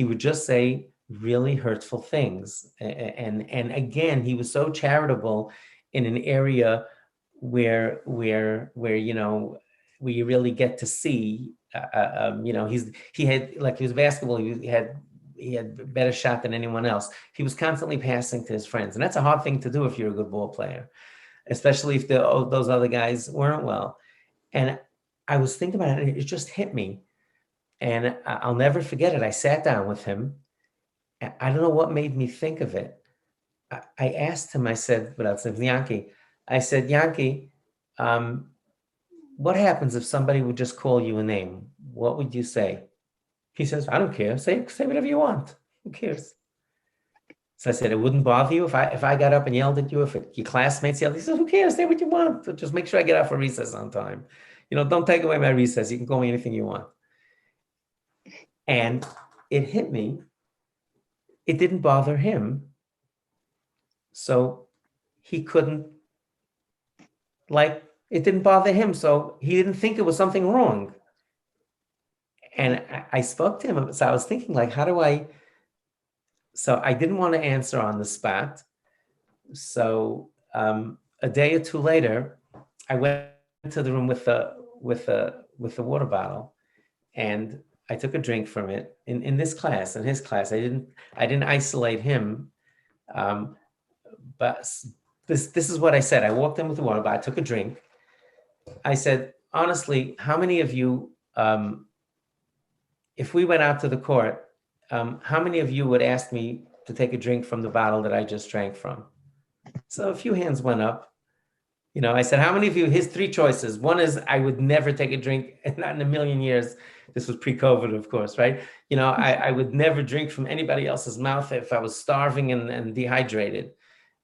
A: would just say really hurtful things. And again, he was so charitable in an area where you really get to see, he was basketball. He had better shot than anyone else. He was constantly passing to his friends. And that's a hard thing to do if you're a good ball player, especially if those other guys weren't well. And I was thinking about it, and it just hit me. And I'll never forget it. I sat down with him. I don't know what made me think of it. I asked him, I said, without saying Yankee, I said, Yankee, what happens if somebody would just call you a name? What would you say? He says, I don't care. Say whatever you want. Who cares? So I said, it wouldn't bother you if I got up and yelled at you, if your classmates yelled. He said, who cares? Say what you want. But just make sure I get out for recess on time. Don't take away my recess. You can call me anything you want. And it hit me. It didn't bother him. So he couldn't, it didn't bother him. So he didn't think it was something wrong. And I spoke to him. So I was thinking, so I didn't want to answer on the spot. So a day or two later, I went to the room with the water bottle, and I took a drink from it in his class. I didn't isolate him, but this is what I said. I walked in with the water bottle. I took a drink. I said, honestly, how many of you, if we went out to the court, how many of you would ask me to take a drink from the bottle that I just drank from? So a few hands went up. I said, how many of you, his three choices. One is I would never take a drink, not in a million years. This was pre-COVID, of course, right? I would never drink from anybody else's mouth if I was starving and dehydrated.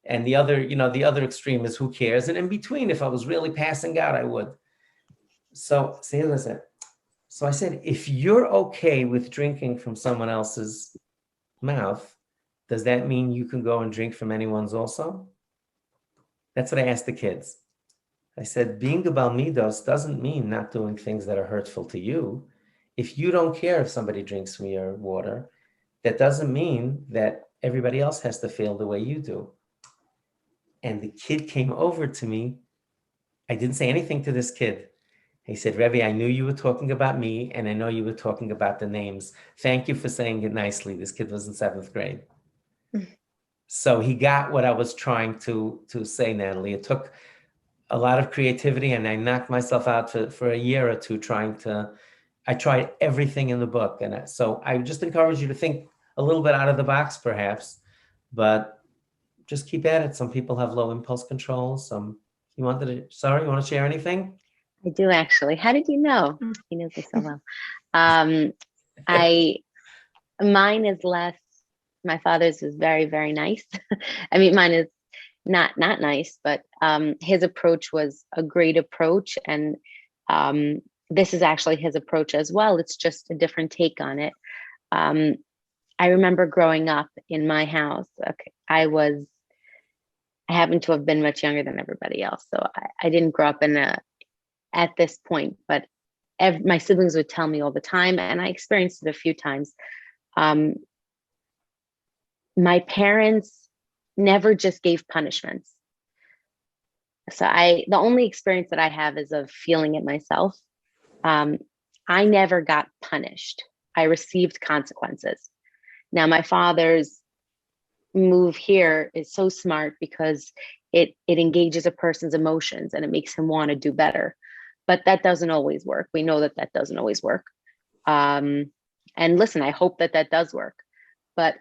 A: And the other extreme is who cares? And in between, if I was really passing out, I would. So listen. So I said, if you're okay with drinking from someone else's mouth, does that mean you can go and drink from anyone's also? That's what I asked the kids. I said, being a Balmidos doesn't mean not doing things that are hurtful to you. If you don't care if somebody drinks from your water, that doesn't mean that everybody else has to feel the way you do. And the kid came over to me. I didn't say anything to this kid. He said, Rebbe, I knew you were talking about me, and I know you were talking about the names. Thank you for saying it nicely. This kid was in 7th grade. So he got what I was trying to say, Natalie. It took a lot of creativity, and I knocked myself out for a year or two I tried everything in the book. And so I just encourage you to think a little bit out of the box, perhaps, but just keep at it. Some people have low impulse control. Sarah, you want to share anything?
B: I do actually. How did you know? You know this so well. Mine is less. My father's is very, very nice. I mean, mine is not nice, but his approach was a great approach, and this is actually his approach as well. It's just a different take on it. I remember growing up in my house. Okay, I happen to have been much younger than everybody else, so I didn't grow up at this point, but my siblings would tell me all the time, and I experienced it a few times. My parents never just gave punishments. So the only experience that I have is of feeling it myself. I never got punished. I received consequences. Now, my father's move here is so smart because it engages a person's emotions and it makes him want to do better. But that doesn't always work. We know that doesn't always work. And listen, I hope that does work. But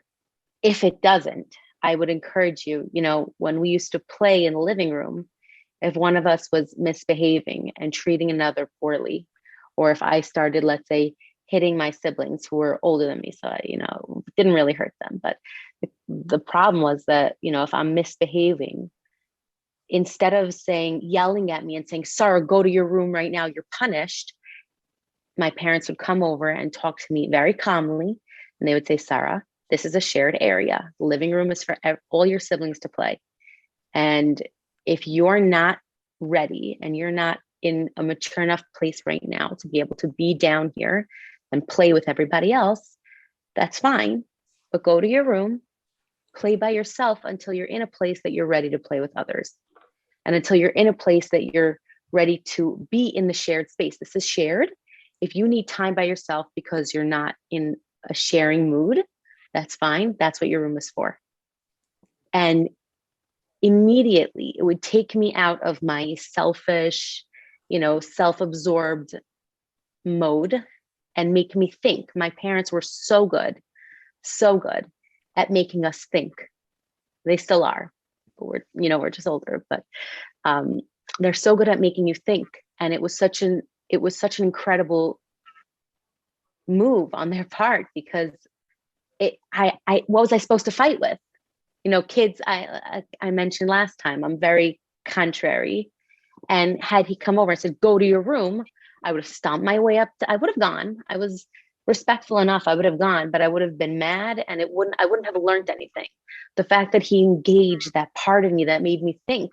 B: if it doesn't, I would encourage you, when we used to play in the living room, if one of us was misbehaving and treating another poorly, or if I started, let's say, hitting my siblings who were older than me, so I, didn't really hurt them. But the problem was that, if I'm misbehaving, instead of yelling at me and saying, Sarah, go to your room right now, you're punished, my parents would come over and talk to me very calmly. And they would say, Sarah, this is a shared area. The living room is for all your siblings to play. And if you're not ready and you're not in a mature enough place right now to be able to be down here and play with everybody else, that's fine. But go to your room, play by yourself until you're in a place that you're ready to play with others. And until you're in a place that you're ready to be in the shared space. This is shared. If you need time by yourself because you're not in a sharing mood, that's fine. That's what your room is for. And immediately it would take me out of my selfish, self-absorbed mode and make me think. My parents were so good at making us think. They still are, but we're just older, but they're so good at making you think. And it was such an incredible move on their part, because what was I supposed to fight with? Kids, I mentioned last time, I'm very contrary. And had he come over and said, go to your room, I would have stomped my way up. I would have gone. I was respectful enough. I would have gone, but I would have been mad, and I wouldn't have learned anything. The fact that he engaged that part of me that made me think,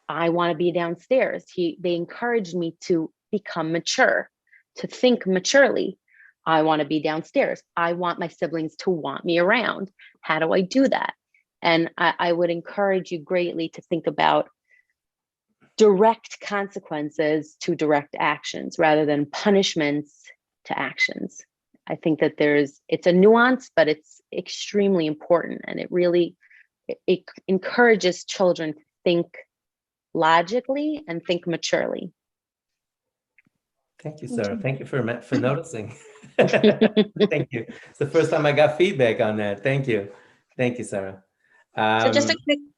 B: I want to be downstairs. They encouraged me to become mature, to think maturely. I want to be downstairs. I want my siblings to want me around. How do I do that? And I would encourage you greatly to think about direct consequences to direct actions rather than punishments to actions. I think that it's a nuance, but it's extremely important. And it encourages children to think logically and think maturely.
A: Thank you, Sarah. Thank you for noticing. Thank you. It's the first time I got feedback on that. Thank you. Thank you, Sarah.
G: So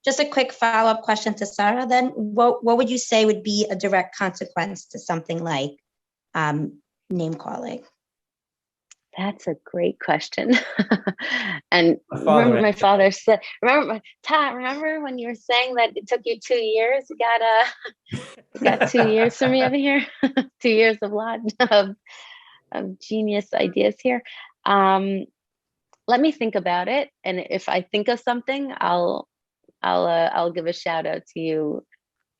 G: just a quick follow-up question to Sarah then. What would you say would be a direct consequence to something like name calling?
B: That's a great question. And remember my father said, remember when you were saying that it took you 2 years? You got 2 years from me over here. 2 years of genius ideas here. Let me think about it, and if I think of something, I'll give a shout out to you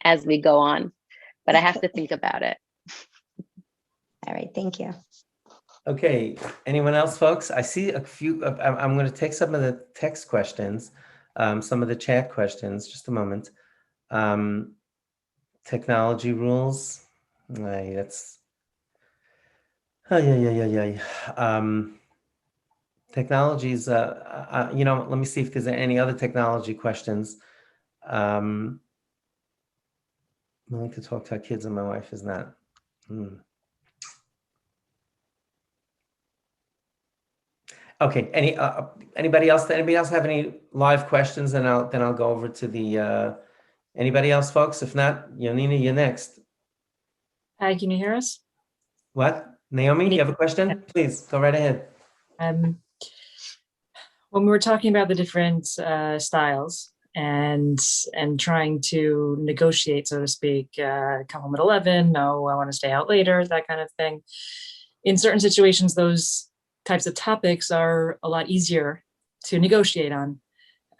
B: as we go on. But I have to think about it.
G: All right, thank you.
A: Okay, anyone else, folks? I see a few. I'm going to take some of the text questions, some of the chat questions. Just a moment. Technology rules. That's. Oh, yeah. Technologies. Let me see if there's any other technology questions. Willing to talk to our kids, and my wife is not. Okay. Anybody else? Anybody else have any live questions? And I'll go over to the. Anybody else, folks? If not, Yonina, you're next.
H: Hi, can you hear us?
A: What? Naomi, you have a question? Please go right ahead.
H: When we were talking about the different styles and trying to negotiate, so to speak, come home at 11, no, I want to stay out later, that kind of thing. In certain situations, those types of topics are a lot easier to negotiate on.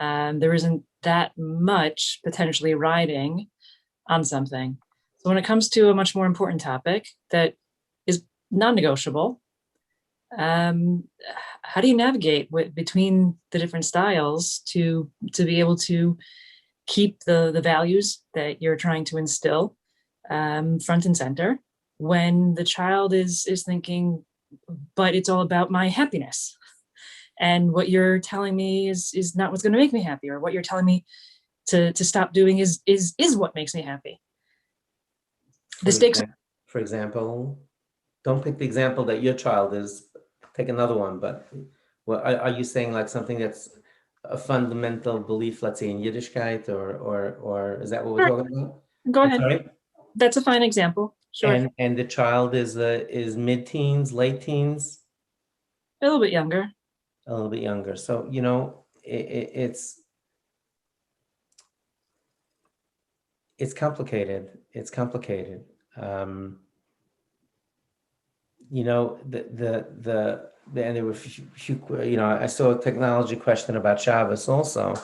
H: There isn't that much potentially riding on something. So when it comes to a much more important topic that is non-negotiable, how do you navigate between the different styles to be able to keep the values that you're trying to instill front and center when the child is thinking, but it's all about my happiness, and what you're telling me is not what's going to make me happy, or what you're telling me to stop doing is what makes me happy. The stakes.
A: For example, don't pick the example that your child is. Take another one, but are you saying like something that's a fundamental belief, let's say in Yiddishkeit, or is that what we're talking about?
H: Go ahead.
A: Sorry?
H: That's a fine example. Sure.
A: And the child is mid-teens, late teens?
H: A little bit younger.
A: A little bit younger. So, it's complicated. It's complicated. And there were a few, I saw a technology question about Shabbos also.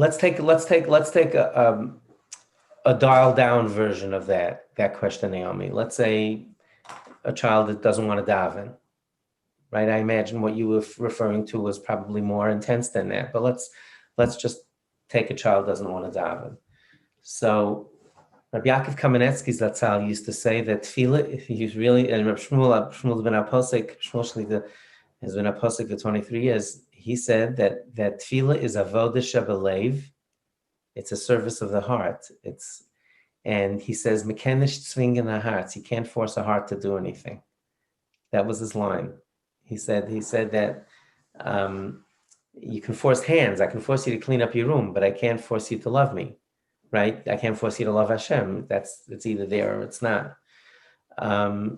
A: let's take a dial down version of that question, Naomi. Let's say a child that doesn't want to daven, right? I imagine what you were referring to was probably more intense than that, but let's just take a child doesn't want to daven. So Rabbi Yaakov Kamenetsky's Zatzal used to say that tefillah, if he's really, and Rabbi Shmuel ben Aposek, Shmuel Shlita has been a posek for 23 years. He said that tefillah is avodah shebelev. It's a service of the heart. And he says, "Mekenish zwingen the hearts." You can't force a heart to do anything. That was his line. He said that you can force hands. I can force you to clean up your room, but I can't force you to love me, right? I can't force you to love Hashem. It's either there or it's not.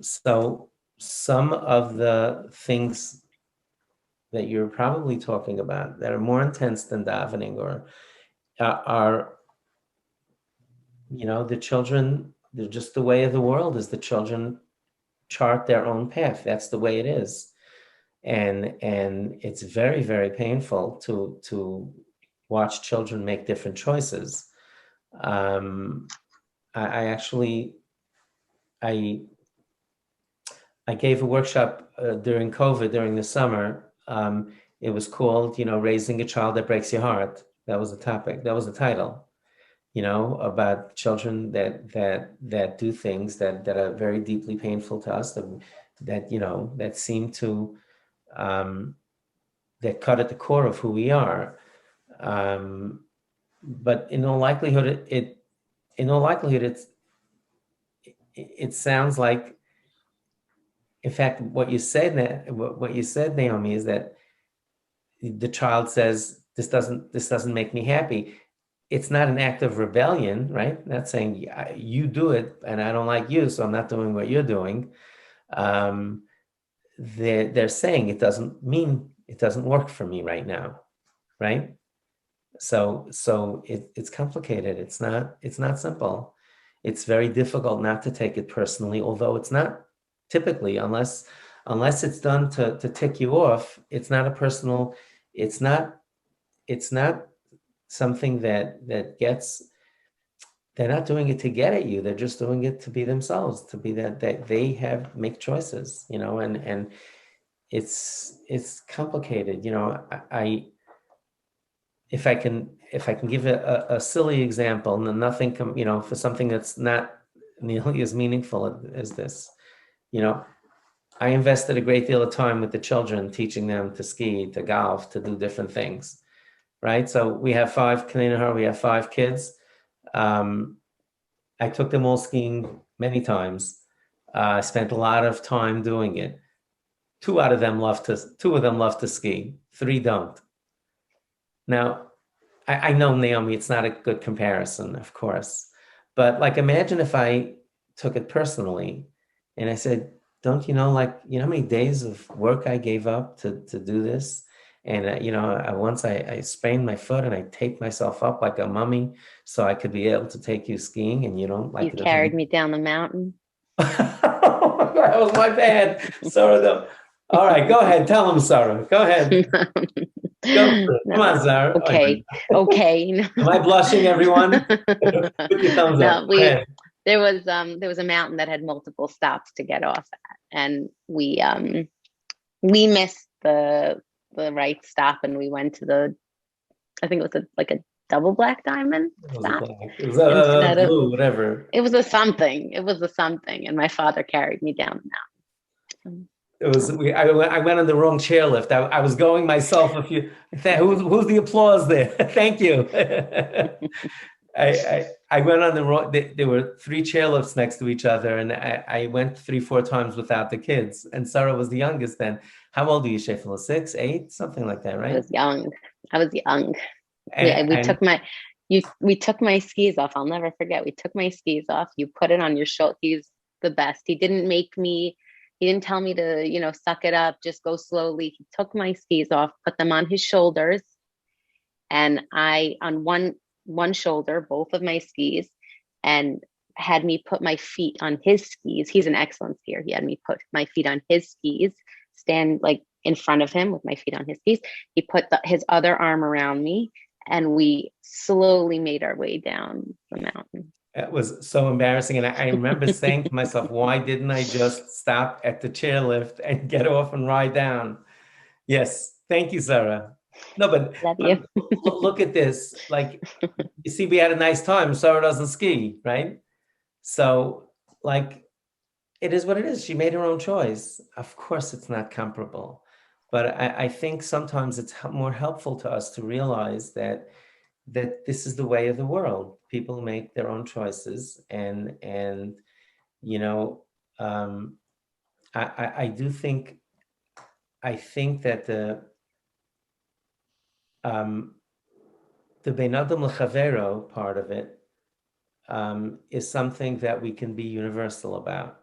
A: So some of the things that you're probably talking about that are more intense than davening or are, the children, they're just the way of the world is the children chart their own path. That's the way it is. And it's very, very painful to watch children make different choices. I gave a workshop during COVID, during the summer. It was called, Raising a Child That Breaks Your Heart. That was the topic. That was the title, about children that do things that are very deeply painful to us, that seem to, that cut at the core of who we are. But in all likelihood, it sounds like, in fact, what you said, Naomi, is that the child says, this doesn't make me happy. It's not an act of rebellion, right? Not saying you do it and I don't like you, so I'm not doing what you're doing. They're saying it doesn't work for me right now, right? So it's complicated. It's not simple. It's very difficult not to take it personally, although it's not typically, unless it's done to tick you off. It's not a personal. It's not something that gets. They're not doing it to get at you. They're just doing it to be themselves, to be that they make choices, and it's complicated. If I can give a silly example, nothing, for something that's not nearly as meaningful as this, I invested a great deal of time with the children, teaching them to ski, to golf, to do different things, right? So we have 5 kids. I took them all skiing many times. I spent a lot of time doing it. 2 of them love to ski. 3 don't. Now, I know, Naomi, it's not a good comparison, of course, but imagine if I took it personally and I said, don't you know, how many days of work I gave up to do this? And, once I sprained my foot and I taped myself up like a mummy so I could be able to take you skiing, and you don't like it.
B: You carried me down the mountain.
A: That was my bad. Sarah, all right, go ahead. Tell him, Sarah. Go ahead. Come on, Sarah.
B: Okay.
A: Am I blushing, everyone? Put your thumbs up.
B: There was a mountain that had multiple stops to get off at, and we missed the right stop, and we went to I think it was a double black diamond stop.
A: It was a blue, whatever.
B: It was a something, and my father carried me down the mountain.
A: I went on the wrong chairlift. I was going myself. Who's the applause there? Thank you. I went on the wrong. There were 3 chairlifts next to each other, and I went 3-4 times without the kids. And Sarah was the youngest then. How old are you, Sheffield? 6, 8, something like that, right?
B: I was young. We took my skis off. I'll never forget. We took my skis off. You put it on your shoulder. He's the best. He didn't tell me to, suck it up, just go slowly. He took my skis off, put them on his shoulders. And on one shoulder, both of my skis, and had me put my feet on his skis. He's an excellent skier. He had me put my feet on his skis, stand in front of him with my feet on his skis. He put his other arm around me And we slowly made our way down the mountain.
A: It was so embarrassing. And I remember saying to myself, why didn't I just stop at the chairlift and get off and ride down? Yes. Thank you, Sarah. No, but
B: Love you.
A: look at this. Like, you see, we had a nice time. Sarah doesn't ski, right? So, like, it is what it is. She made her own choice. Of course, it's not comparable. But I think sometimes it's more helpful to us to realize that this is the way of the world. People make their own choices, and you know, I do think that the Ben Adam L'Chavero part of it is something that we can be universal about.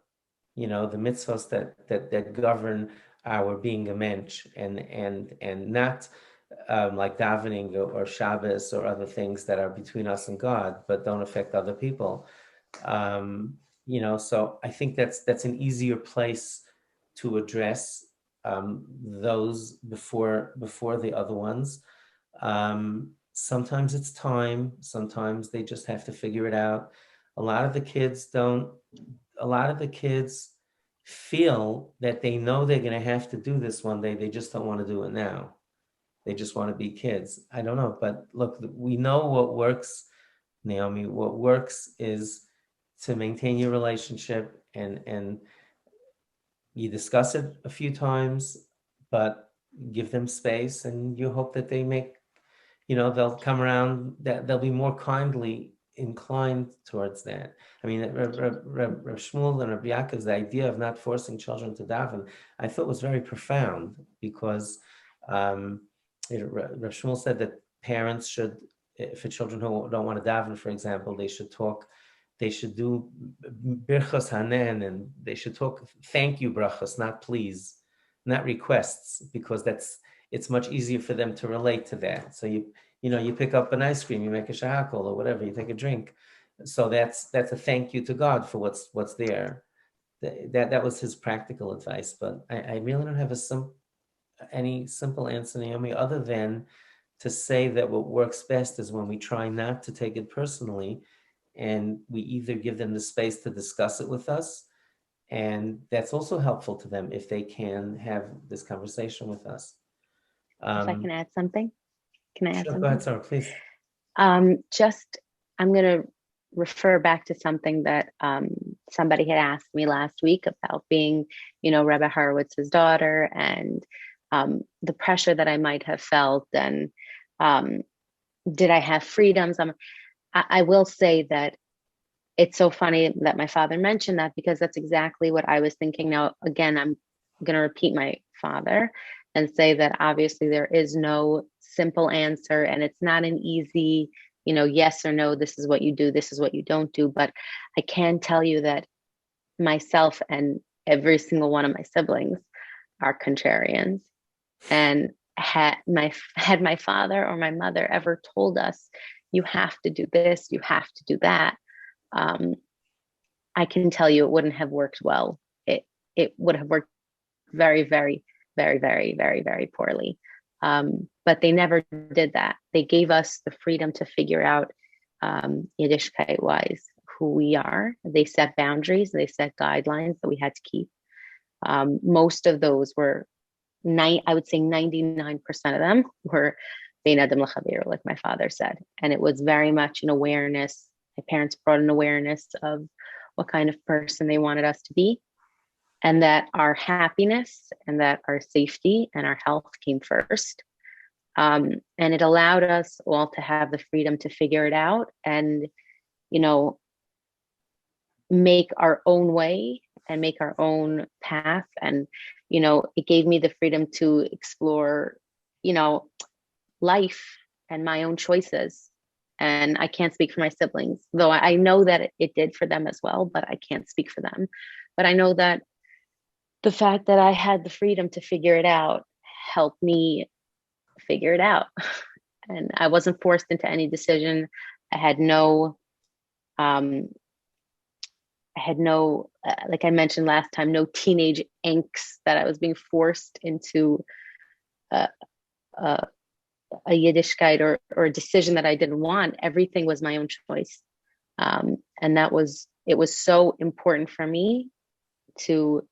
A: You know, the mitzvahs that govern our being a mensch, and not like davening or Shabbos or other things that are between us and God, but don't affect other people. You know, so I think that's an easier place to address those before the other ones. Sometimes it's time. Sometimes they just have to figure it out. A lot of the kids don't. A lot of the kids feel that they know they're going to have to do this one day. They just don't want to do it now. They just want to be kids. I don't know, but look, we know what works, Naomi. What works is to maintain your relationship, and you discuss it a few times, but give them space, and you hope that they make, you know, they'll come around, that they'll be more kindly inclined towards that. I mean, Reb Shmuel and Reb Yaakov's, the idea of not forcing children to daven, I thought was very profound, because Reb Shmuel said that parents should, for children who don't want to daven, for example, they should do birchos hanen, and they should talk thank you brachos, not please, not requests, because it's much easier for them to relate to that. So you pick up an ice cream, you make a shahakol or whatever, you take a drink. So that's a thank you to God for what's there. That was his practical advice. But I really don't have any simple answer, Naomi, other than to say that what works best is when we try not to take it personally, and we either give them the space to discuss it with us, and that's also helpful to them if they can have this conversation with us.
B: If I can add something, can I add
A: Sure,
B: something?
A: go ahead, Sarah, please.
B: I'm going to refer back to something that somebody had asked me last week about being, Rebbe Horowitz's daughter, and the pressure that I might have felt, and did I have freedoms? I will say that it's so funny that my father mentioned that, because that's exactly what I was thinking. Now, again, I'm going to repeat my father and say that obviously there is no simple answer, and it's not an easy, yes or no, this is what you do, this is what you don't do. But I can tell you that myself and every single one of my siblings are contrarians. And had my father or my mother ever told us, you have to do this, you have to do that, I can tell you it wouldn't have worked well. It would have worked very, very, very, very, very, very poorly. But they never did that. They gave us the freedom to figure out, Yiddishkeit wise, who we are. They set boundaries, they set guidelines that we had to keep. Most of those were, I would say 99% of them were Bein Adam L'Chavero, like my father said. And it was very much an awareness. My parents brought an awareness of what kind of person they wanted us to be, and that our happiness and that our safety and our health came first. And it allowed us all to have the freedom to figure it out and, make our own way and make our own path. And, it gave me the freedom to explore, life and my own choices. And I can't speak for my siblings, though I know that it did for them as well, but I can't speak for them. But I know that the fact that I had the freedom to figure it out helped me figure it out. And I wasn't forced into any decision. I had no, like I mentioned last time, no teenage angst that I was being forced into a a Yiddishkeit or a decision that I didn't want. Everything was my own choice. And it was so important for me to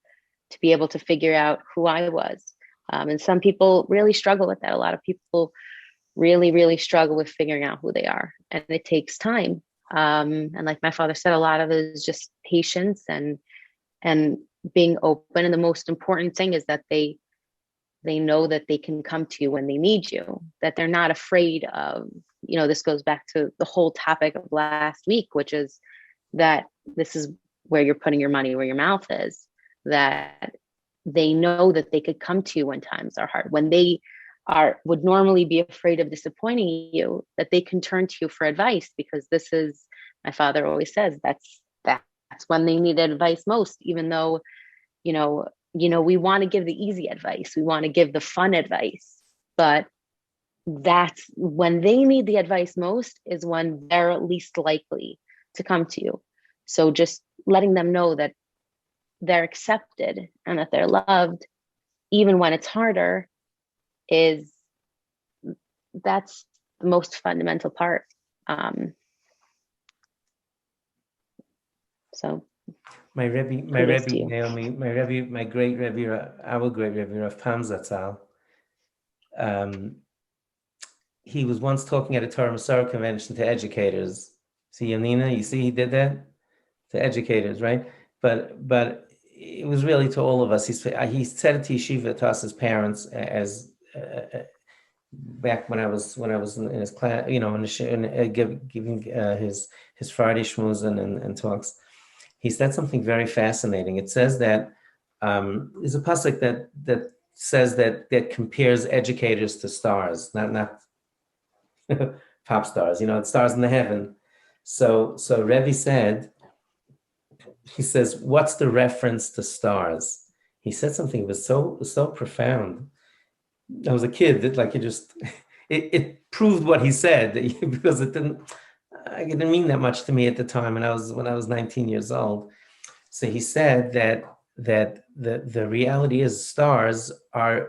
B: be able to figure out who I was. And some people really struggle with that. A lot of people really, really struggle with figuring out who they are, and it takes time. And like my father said, a lot of it is just patience and being open. And the most important thing is that they know that they can come to you when they need you, that they're not afraid of, this goes back to the whole topic of last week, which is that this is where you're putting your money where your mouth is, that they know that they could come to you when times are hard, when they would normally be afraid of disappointing you, that they can turn to you for advice, because this is, my father always says, that's when they need advice most, even though, we want to give the easy advice. We want to give the fun advice, but that's when they need the advice most, is when they're least likely to come to you. So just letting them know that they're accepted and that they're loved, even when it's harder, that's the most fundamental part. So
A: my Rebbe Naomi, my Rebbe, my great Rebbe, our great Rebbe Rav Pam Zatzal, he was once talking at a Torah Masorah convention to educators. See, Yanina, you see he did that? To educators, right? But it was really to all of us. He said it to Yeshiva, to us as parents, as back when I was in his class, giving his Friday shmooze and talks. He said something very fascinating. It says that there's a pasuk that says that compares educators to stars, not pop stars, stars in the heaven. So Rebbe said, he says, what's the reference to stars? He said something that was so profound. I was a kid that it proved what he said, because it didn't mean that much to me at the time when I was 19 years old. So he said that the reality is stars are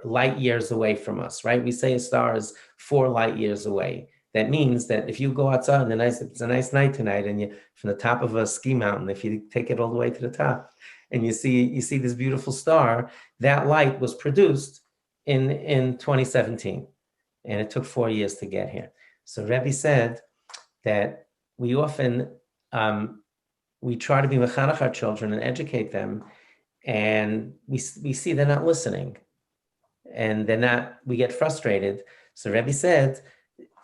A: light years away from us, right? We say a star is 4 light years away. That means that if you go outside and it's a nice night tonight, and you from the top of a ski mountain, if you take it all the way to the top, and you see this beautiful star, that light was produced in 2017, and it took 4 years to get here. So Rebbe said that we often we try to be mechanech our children and educate them, and we see they're not listening, and we get frustrated. So Rebbe said,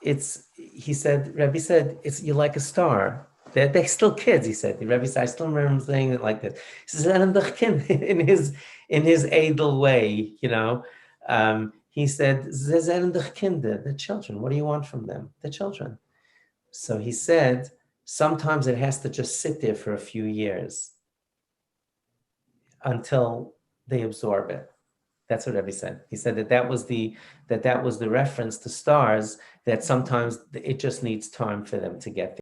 A: Rebbe said, you're like a star. They're still kids, he said. The Rebbe said, I still remember him saying it like this. He says, in his edel way, he said, the children, what do you want from them? The children. So he said, sometimes it has to just sit there for a few years until they absorb it. That's what Rebbe said. He said that was the reference to stars, that sometimes it just needs time for them to get there.